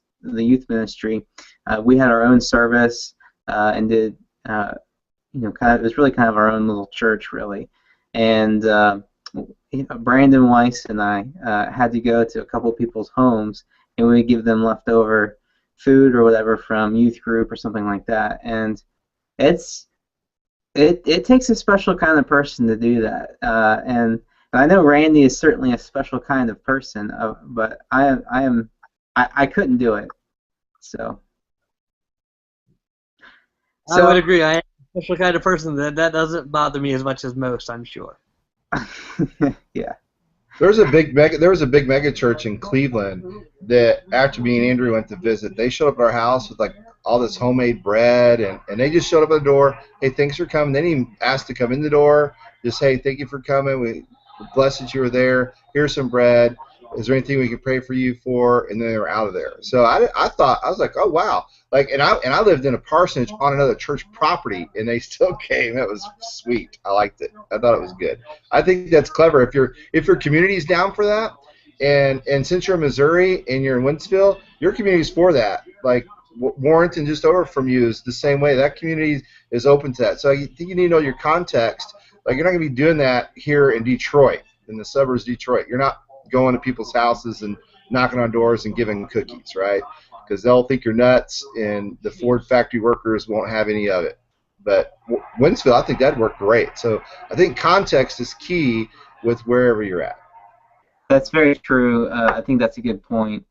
ministry, we had our own service and did it was really kind of our own little church really, and Brandon Weiss and I had to go to a couple people's homes and we would give them leftover food or whatever from youth group or something like that, and it takes a special kind of person to do that, and I know Randy is certainly a special kind of person, but I couldn't do it, so. I would agree. I am a special kind of person that doesn't bother me as much as most, I'm sure. Yeah. There was a big mega church in Cleveland that after me and Andrew went to visit, they showed up at our house with like all this homemade bread, and they just showed up at the door. Hey, thanks for coming. They didn't even ask to come in the door. Just, hey, thank you for coming. We're blessed that you were there. Here's some bread. Is there anything we can pray for you for? And then they were out of there. So I thought, I was like, oh wow. Like, and I lived in a parsonage on another church property, and they still came. It was sweet. I liked it. I thought it was good. I think that's clever. If your community's down for that, and since you're in Missouri and you're in Wentzville, your community's for that. Like Warrenton, just over from you, is the same way. That community is open to that. So I think you need to know your context. Like, you're not going to be doing that here in Detroit, in the suburbs of Detroit. You're not going to people's houses and knocking on doors and giving cookies, right? Because they'll think you're nuts, and the Ford factory workers won't have any of it. But Wentzville, I think that'd work great. So I think context is key with wherever you're at. That's very true. I think that's a good point.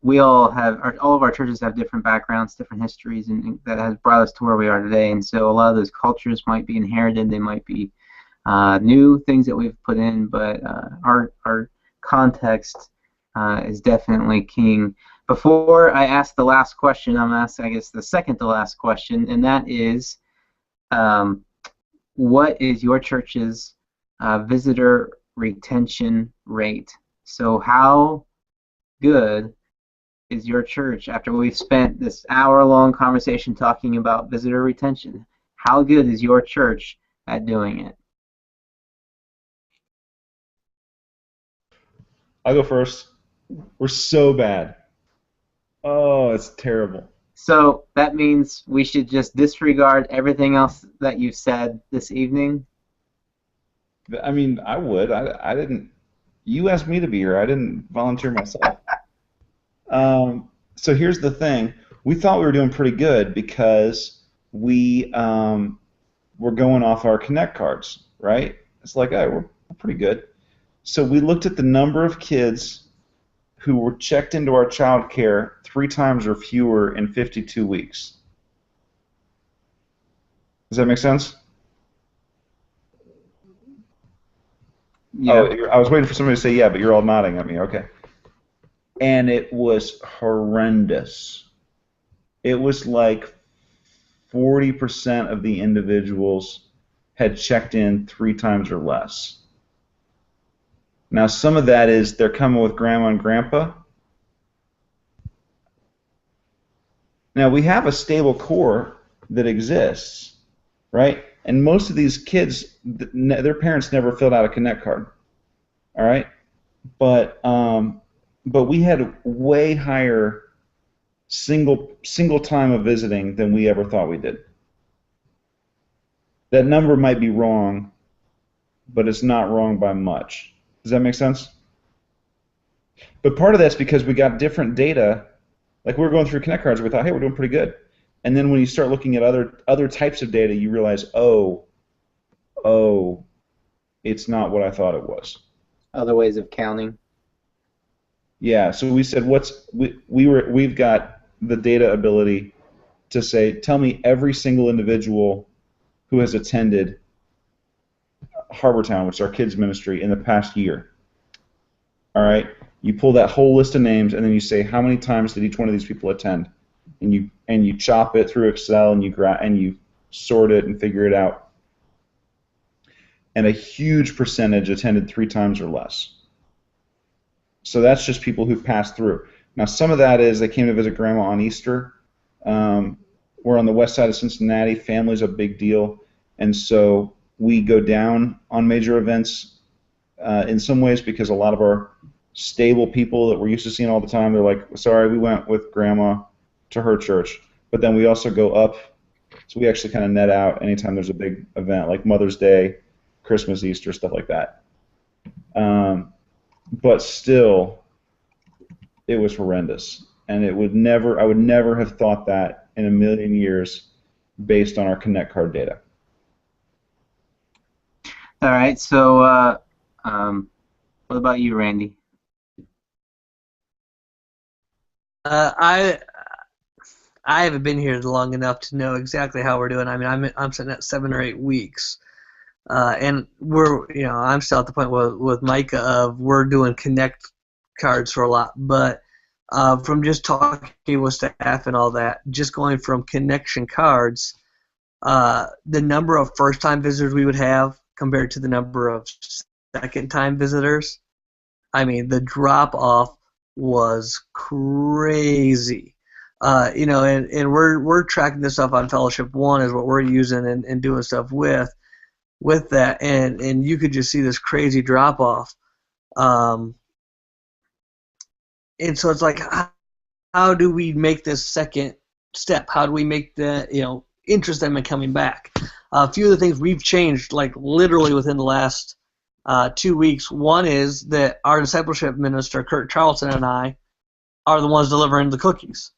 We all all of our churches have different backgrounds, different histories, and that has brought us to where we are today. And so a lot of those cultures might be inherited. They might be new things that we've put in, but our context is definitely king. Before I ask the last question, I'm going to ask, I guess, the second to last question, and that is, what is your church's visitor retention rate? So how good is your church, after we've spent this hour-long conversation talking about visitor retention, how good is your church at doing it? I'll go first. We're so bad. Oh, it's terrible. So that means we should just disregard everything else that you've said this evening? I mean, I would. I didn't. You asked me to be here. I didn't volunteer myself. So here's the thing. We thought we were doing pretty good because we were going off our Connect cards, right? It's like, oh, we're pretty good. So we looked at the number of kids who were checked into our child care 3 times or fewer in 52 weeks. Does that make sense? Yeah. Oh, I was waiting for somebody to say yeah, but you're all nodding at me. Okay. And it was horrendous. It was like 40% of the individuals had checked in 3 times or less. Now, some of that is they're coming with grandma and grandpa. Now, we have a stable core that exists, right? And most of these kids, their parents never filled out a Connect card, all right? But we had way higher single time of visiting than we ever thought we did. That number might be wrong, but it's not wrong by much. Does that make sense? But part of that's because we got different data. Like we were going through Connect cards, we thought, hey, we're doing pretty good. And then when you start looking at other types of data, you realize, oh, it's not what I thought it was. Other ways of counting. Yeah. So we said, we've got the data ability to say, tell me every single individual who has attended Harbortown, which is our kids ministry, in the past year. All right. You pull that whole list of names, and then you say, how many times did each one of these people attend? And you chop it through Excel, and you sort it and figure it out. And a huge percentage attended 3 times or less. So that's just people who passed through. Now, some of that is they came to visit grandma on Easter. We're on the west side of Cincinnati. Family's a big deal. And so we go down on major events in some ways because a lot of our stable people that we're used to seeing all the time, they're like, sorry, we went with grandma to her church. But then we also go up. So we actually kind of net out anytime there's a big event like Mother's Day, Christmas, Easter, stuff like that. But still, it was horrendous. And I would never have thought that in a million years based on our Connect card data. All right. So, what about you, Randy? I haven't been here long enough to know exactly how we're doing. I mean, I'm sitting at 7 or 8 weeks, and I'm still at the point with Micah of we're doing Connect cards for a lot, but from just talking with staff and all that, just going from connection cards, the number of first-time visitors we would have compared to the number of second-time visitors, I mean, the drop-off was crazy. And we're tracking this stuff on Fellowship One is what we're using and doing stuff with that, and you could just see this crazy drop off. And so it's like, how do we make this second step? How do we make the interest them in coming back? A few of the things we've changed, like literally within the last 2 weeks. One is that our discipleship minister, Kurt Charlton, and I are the ones delivering the cookies.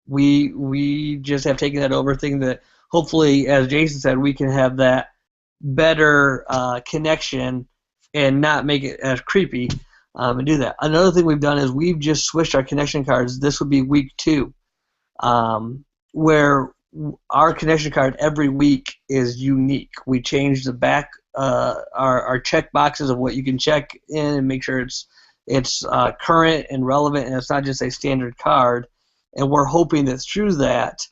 We just have taken that over, thinking that hopefully, as Jason said, we can have that better connection and not make it as creepy and do that. Another thing we've done is we've just switched our connection cards. This would be week 2, where our connection card every week is unique. We change the back, our check boxes of what you can check in and make sure it's current and relevant, and it's not just a standard card. And we're hoping that through that,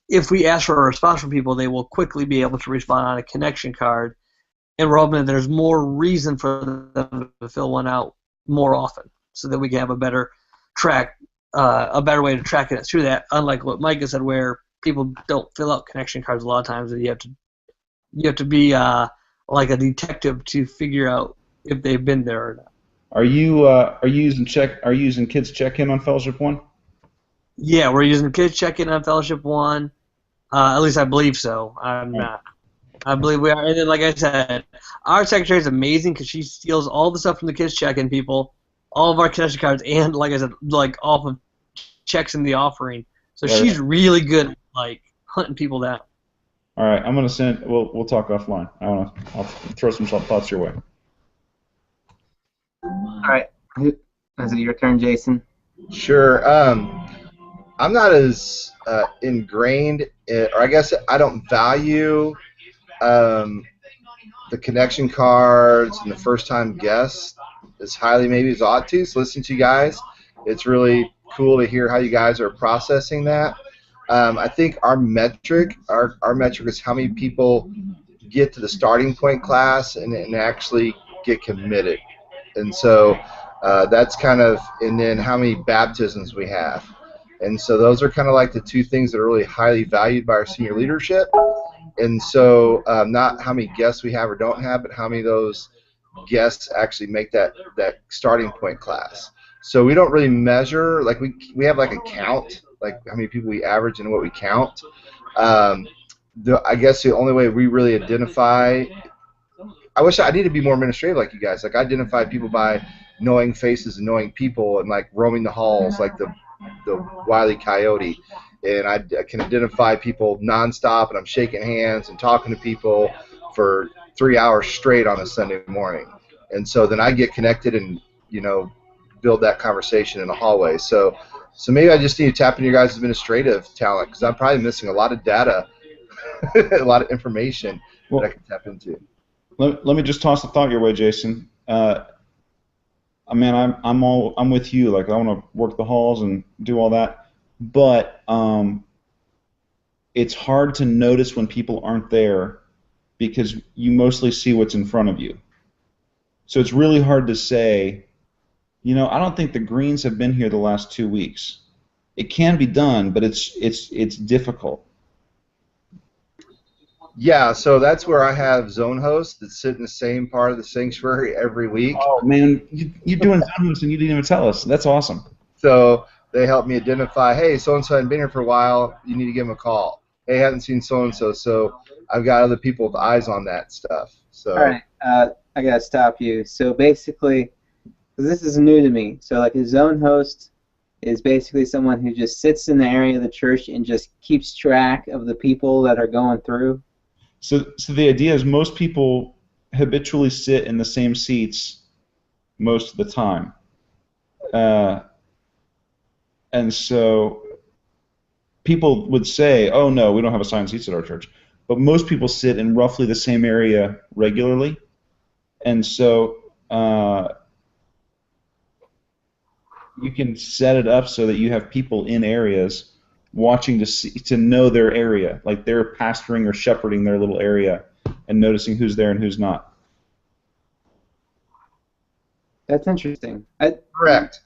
if we ask for a response from people, they will quickly be able to respond on a connection card. And we're hoping that there's more reason for them to fill one out more often, so that we can have a better way to track it through that. Unlike what Micah said, where people don't fill out connection cards a lot of times, and you have to be like a detective to figure out if they've been there or not. Are you using Kids Check-In on Fellowship One? Yeah, we're using Kids Check-In on Fellowship One. At least I believe so. I'm not. I believe we are. And then, like I said, our secretary is amazing because she steals all the stuff from the Kids Check-In people, all of our connection cards, and like I said, like off of checks in the offering. So she's really good at like hunting people down. All right, I'm gonna send. We'll talk offline. I'll throw some thoughts your way. All right. Is it your turn, Jason? Sure. I'm not as ingrained, or I guess I don't value um, the connection cards and the first-time guests as highly maybe as ought to. So listen to you guys. It's really cool to hear how you guys are processing that. I think our metric is how many people get to the starting point class and actually get committed. And so that's kind of, and then how many baptisms we have. And so those are kind of like the two things that are really highly valued by our senior leadership. And so not how many guests we have or don't have, but how many of those guests actually make that starting point class. So we don't really measure, like we have like a count, like how many people we average and what we count. I guess the only way we really identify, I wish I need to be more administrative like you guys. Like I identify people by knowing faces and knowing people and like roaming the halls like the Wile E. Coyote. And I can identify people nonstop, and I'm shaking hands and talking to people for 3 hours straight on a Sunday morning. And so then I get connected and, build that conversation in the hallway. So maybe I just need to tap into your guys' administrative talent, because I'm probably missing a lot of data, a lot of information that I can tap into. Let me just toss a thought your way, Jason. I mean, I'm with you. Like I want to work the halls and do all that, but it's hard to notice when people aren't there because you mostly see what's in front of you. So it's really hard to say. I don't think the Greens have been here the last 2 weeks. It can be done, but it's difficult. Yeah, so that's where I have zone hosts that sit in the same part of the sanctuary every week. Oh man, you're doing zone hosts and you didn't even tell us. That's awesome. So they help me identify, hey, so-and-so hadn't been here for a while, you need to give them a call. Hey, I haven't seen so-and-so, so I've got other people with eyes on that stuff. So. All right, I got to stop you. So basically, because this is new to me, so like a zone host is basically someone who just sits in the area of the church and just keeps track of the people that are going through. So the idea is most people habitually sit in the same seats most of the time. And so people would say, oh, no, we don't have assigned seats at our church. But most people sit in roughly the same area regularly. And so you can set it up so that you have people in areas watching to know their area, like they're pastoring or shepherding their little area and noticing who's there and who's not. That's interesting. Correct.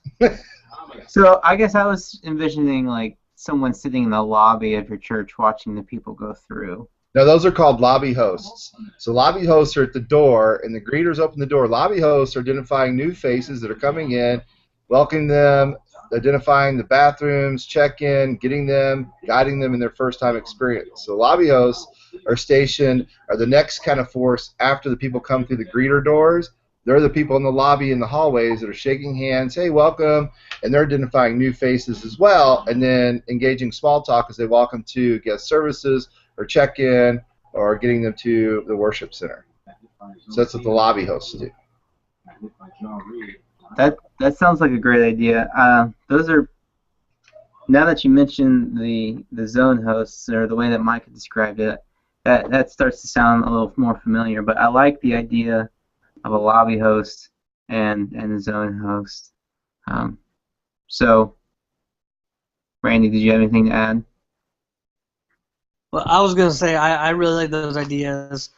So I guess I was envisioning like someone sitting in the lobby of your church watching the people go through. No, those are called lobby hosts. So lobby hosts are at the door, and the greeters open the door. Lobby hosts are identifying new faces that are coming in, welcoming them, identifying the bathrooms, check-in, getting them, guiding them in their first-time experience. So lobby hosts are the next kind of force after the people come through the greeter doors. They're the people in the lobby and the hallways that are shaking hands, hey, welcome, and they're identifying new faces as well, and then engaging small talk as they walk them to guest services or check-in or getting them to the worship center. So that's what the lobby hosts do. That sounds like a great idea. Those are, now that you mentioned the zone hosts or the way that Micah described it, that starts to sound a little more familiar. But I like the idea of a lobby host and a zone host. So, Randy, did you have anything to add? Well, I was going to say I really like those ideas.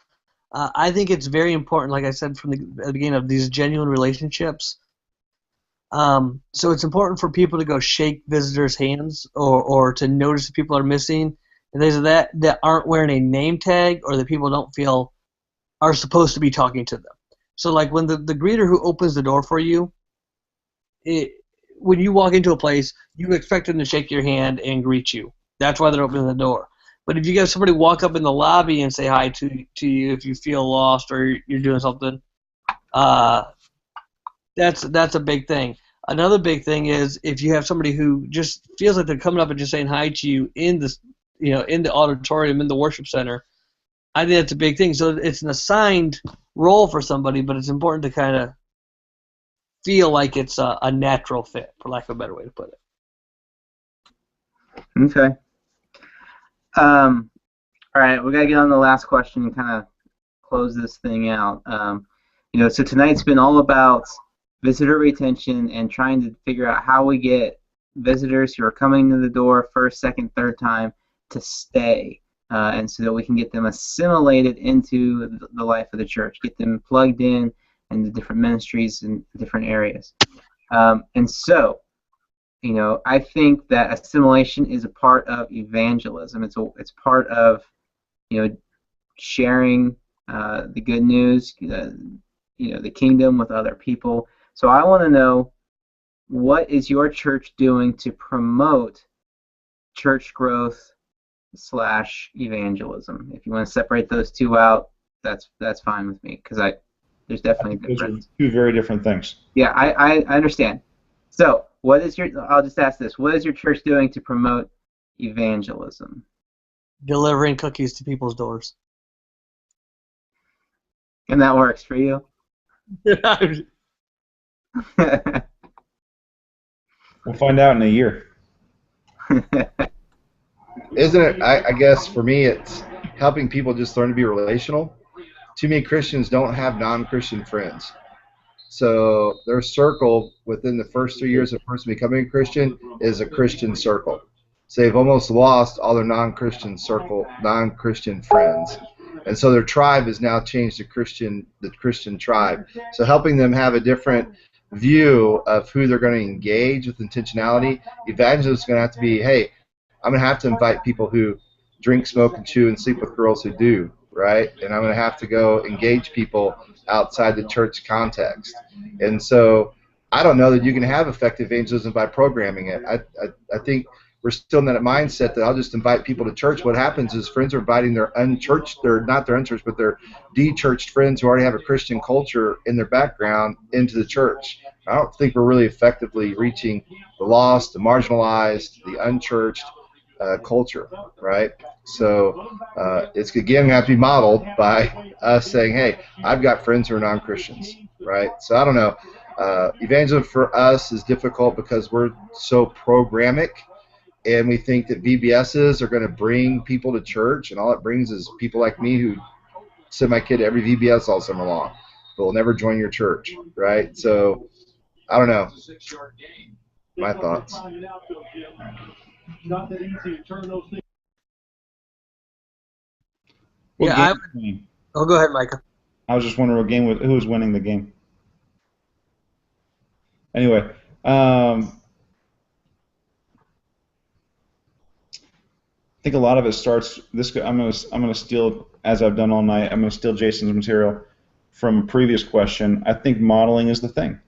I think it's very important, like I said from the beginning, of these genuine relationships. So it's important for people to go shake visitors' hands or to notice if people are missing. And there's that aren't wearing a name tag or that people don't feel are supposed to be talking to them. So like when the greeter who opens the door for you, when you walk into a place, you expect them to shake your hand and greet you. That's why they're opening the door. But if you get somebody walk up in the lobby and say hi to you if you feel lost or you're doing something, that's a big thing. Another big thing is if you have somebody who just feels like they're coming up and just saying hi to you in the auditorium, in the worship center. I think that's a big thing. So it's an assigned role for somebody, but it's important to kind of feel like it's a natural fit, for lack of a better way to put it. Okay. All right, we gotta get on the last question and kind of close this thing out. So tonight's been all about visitor retention and trying to figure out how we get visitors who are coming to the door first, second, third time to stay, and so that we can get them assimilated into the life of the church, get them plugged in the different ministries in different areas. And so, I think that assimilation is a part of evangelism. It's part of sharing the good news, the kingdom with other people. So I want to know, what is your church doing to promote church growth / evangelism? If you want to separate those two out, that's fine with me, because there's definitely a Those are difference. two very different things. Yeah, I understand. So I'll just ask this: what is your church doing to promote evangelism? Delivering cookies to people's doors. And that works for you? We'll find out in a year. Isn't it? I guess for me, it's helping people just learn to be relational. Too many Christians don't have non-Christian friends. So their circle within the first 3 years of a person becoming a Christian is a Christian circle. So they've almost lost all their non-Christian friends. And so their tribe has now changed to the Christian tribe. So helping them have a different view of who they're going to engage with intentionality. Evangelism is going to have to be, hey, I'm going to have to invite people who drink, smoke, and chew and sleep with girls who do, right? And I'm going to have to go engage people outside the church context. And so I don't know that you can have effective evangelism by programming it. I think we're still in that mindset that I'll just invite people to church. What happens is friends are inviting their not their unchurched, but their de-churched friends who already have a Christian culture in their background into the church. I don't think we're really effectively reaching the lost, the marginalized, the unchurched culture, right? So it's again going to have to be modeled by us saying, hey, I've got friends who are non-Christians, right? So I don't know. Evangelism for us is difficult because we're so programmatic, and we think that VBSs are going to bring people to church, and all it brings is people like me who send my kid to every VBS all summer long, but will never join your church, right? So I don't know. My thoughts. Yeah, oh, go ahead, Micah. I was just wondering who was winning the game. Anyway, I think a lot of it starts. I'm gonna steal, as I've done all night. I'm gonna steal Jason's material from a previous question. I think modeling is the thing.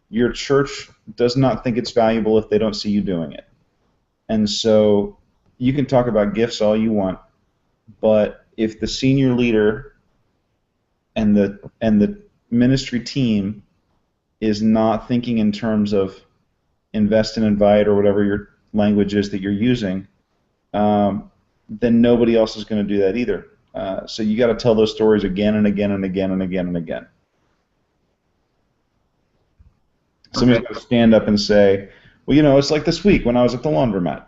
Your church does not think it's valuable if they don't see you doing it, and so you can talk about gifts all you want, but if the senior leader and the ministry team is not thinking in terms of invest and invite or whatever your language is that you're using, then nobody else is going to do that either. So you got to tell those stories again and again and again and again and again. Somebody's got to stand up and say, well, it's like this week when I was at the laundromat.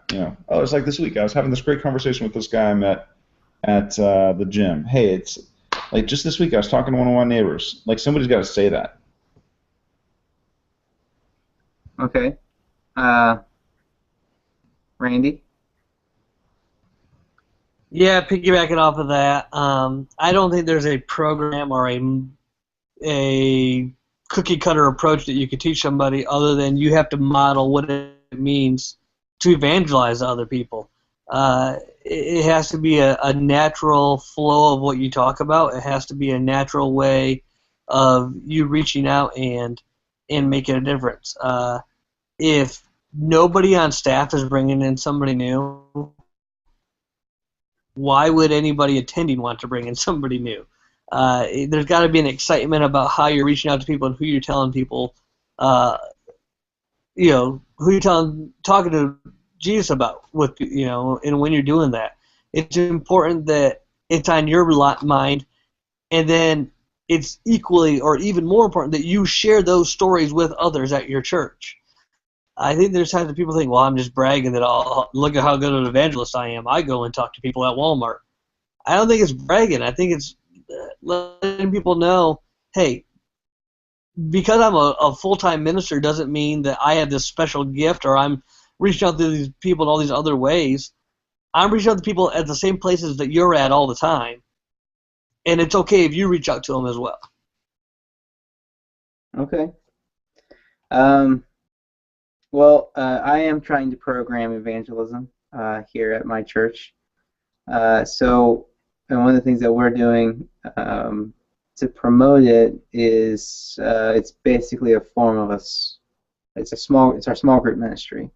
It's like this week I was having this great conversation with this guy I met at the gym. Hey, it's like just this week I was talking to one of my neighbors. Like, somebody's got to say that. Okay. Randy? Yeah, piggybacking off of that, I don't think there's a program or a cookie cutter approach that you could teach somebody other than you have to model what it means to evangelize other people. It has to be a natural flow of what you talk about. It has to be a natural way of you reaching out and making a difference. If nobody on staff is bringing in somebody new, why would anybody attending want to bring in somebody new? There's got to be an excitement about how you're reaching out to people and who you're telling people, who you're talking to Jesus about, and when you're doing that. It's important that it's on your mind, and then it's equally or even more important that you share those stories with others at your church. I think there's times that people think, well, I'm just bragging that I'll look at how good an evangelist I am. I go and talk to people at Walmart. I don't think it's bragging. I think it's letting people know, hey, because I'm a full-time minister doesn't mean that I have this special gift or I'm reaching out to these people in all these other ways. I'm reaching out to people at the same places that you're at all the time. And it's okay if you reach out to them as well. Okay. Well, I am trying to program evangelism here at my church. And one of the things that we're doing to promote it is it's basically a form of it's our small group ministry,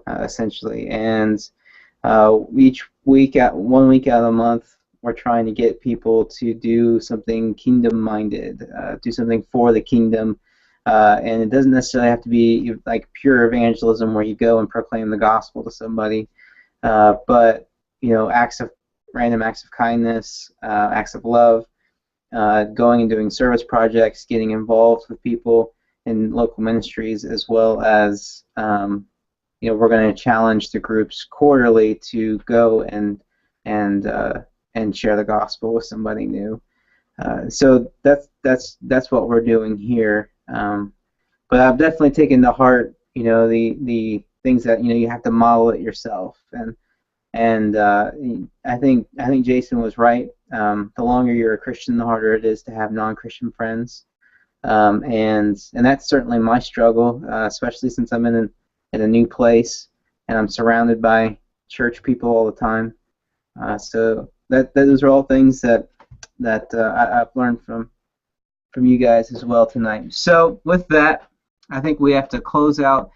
essentially. And each week, one week out of the month, we're trying to get people to do something kingdom-minded, do something for the kingdom. And it doesn't necessarily have to be like pure evangelism where you go and proclaim the gospel to somebody, but random acts of kindness, acts of love, going and doing service projects, getting involved with people in local ministries, as well as we're going to challenge the groups quarterly to go and share the gospel with somebody new. So that's what we're doing here. But I've definitely taken to heart, the things that you have to model it yourself, and I think Jason was right. The longer you're a Christian, the harder it is to have non-Christian friends, and that's certainly my struggle, especially since I'm in a new place and I'm surrounded by church people all the time. So those are all things that I've learned from you guys as well tonight. So with that, I think we have to close out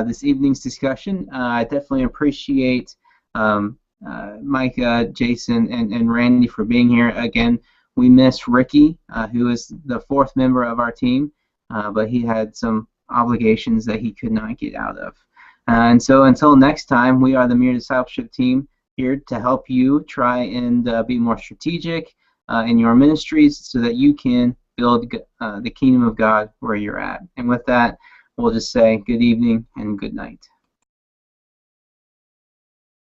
this evening's discussion. I definitely appreciate Mike, Jason, and Randy for being here. Again, we miss Ricky, who is the fourth member of our team, but he had some obligations that he could not get out of. And so until next time, we are the Mere Discipleship team here to help you try and be more strategic in your ministries so that you can build the kingdom of God where you're at. And with that, we'll just say good evening and good night.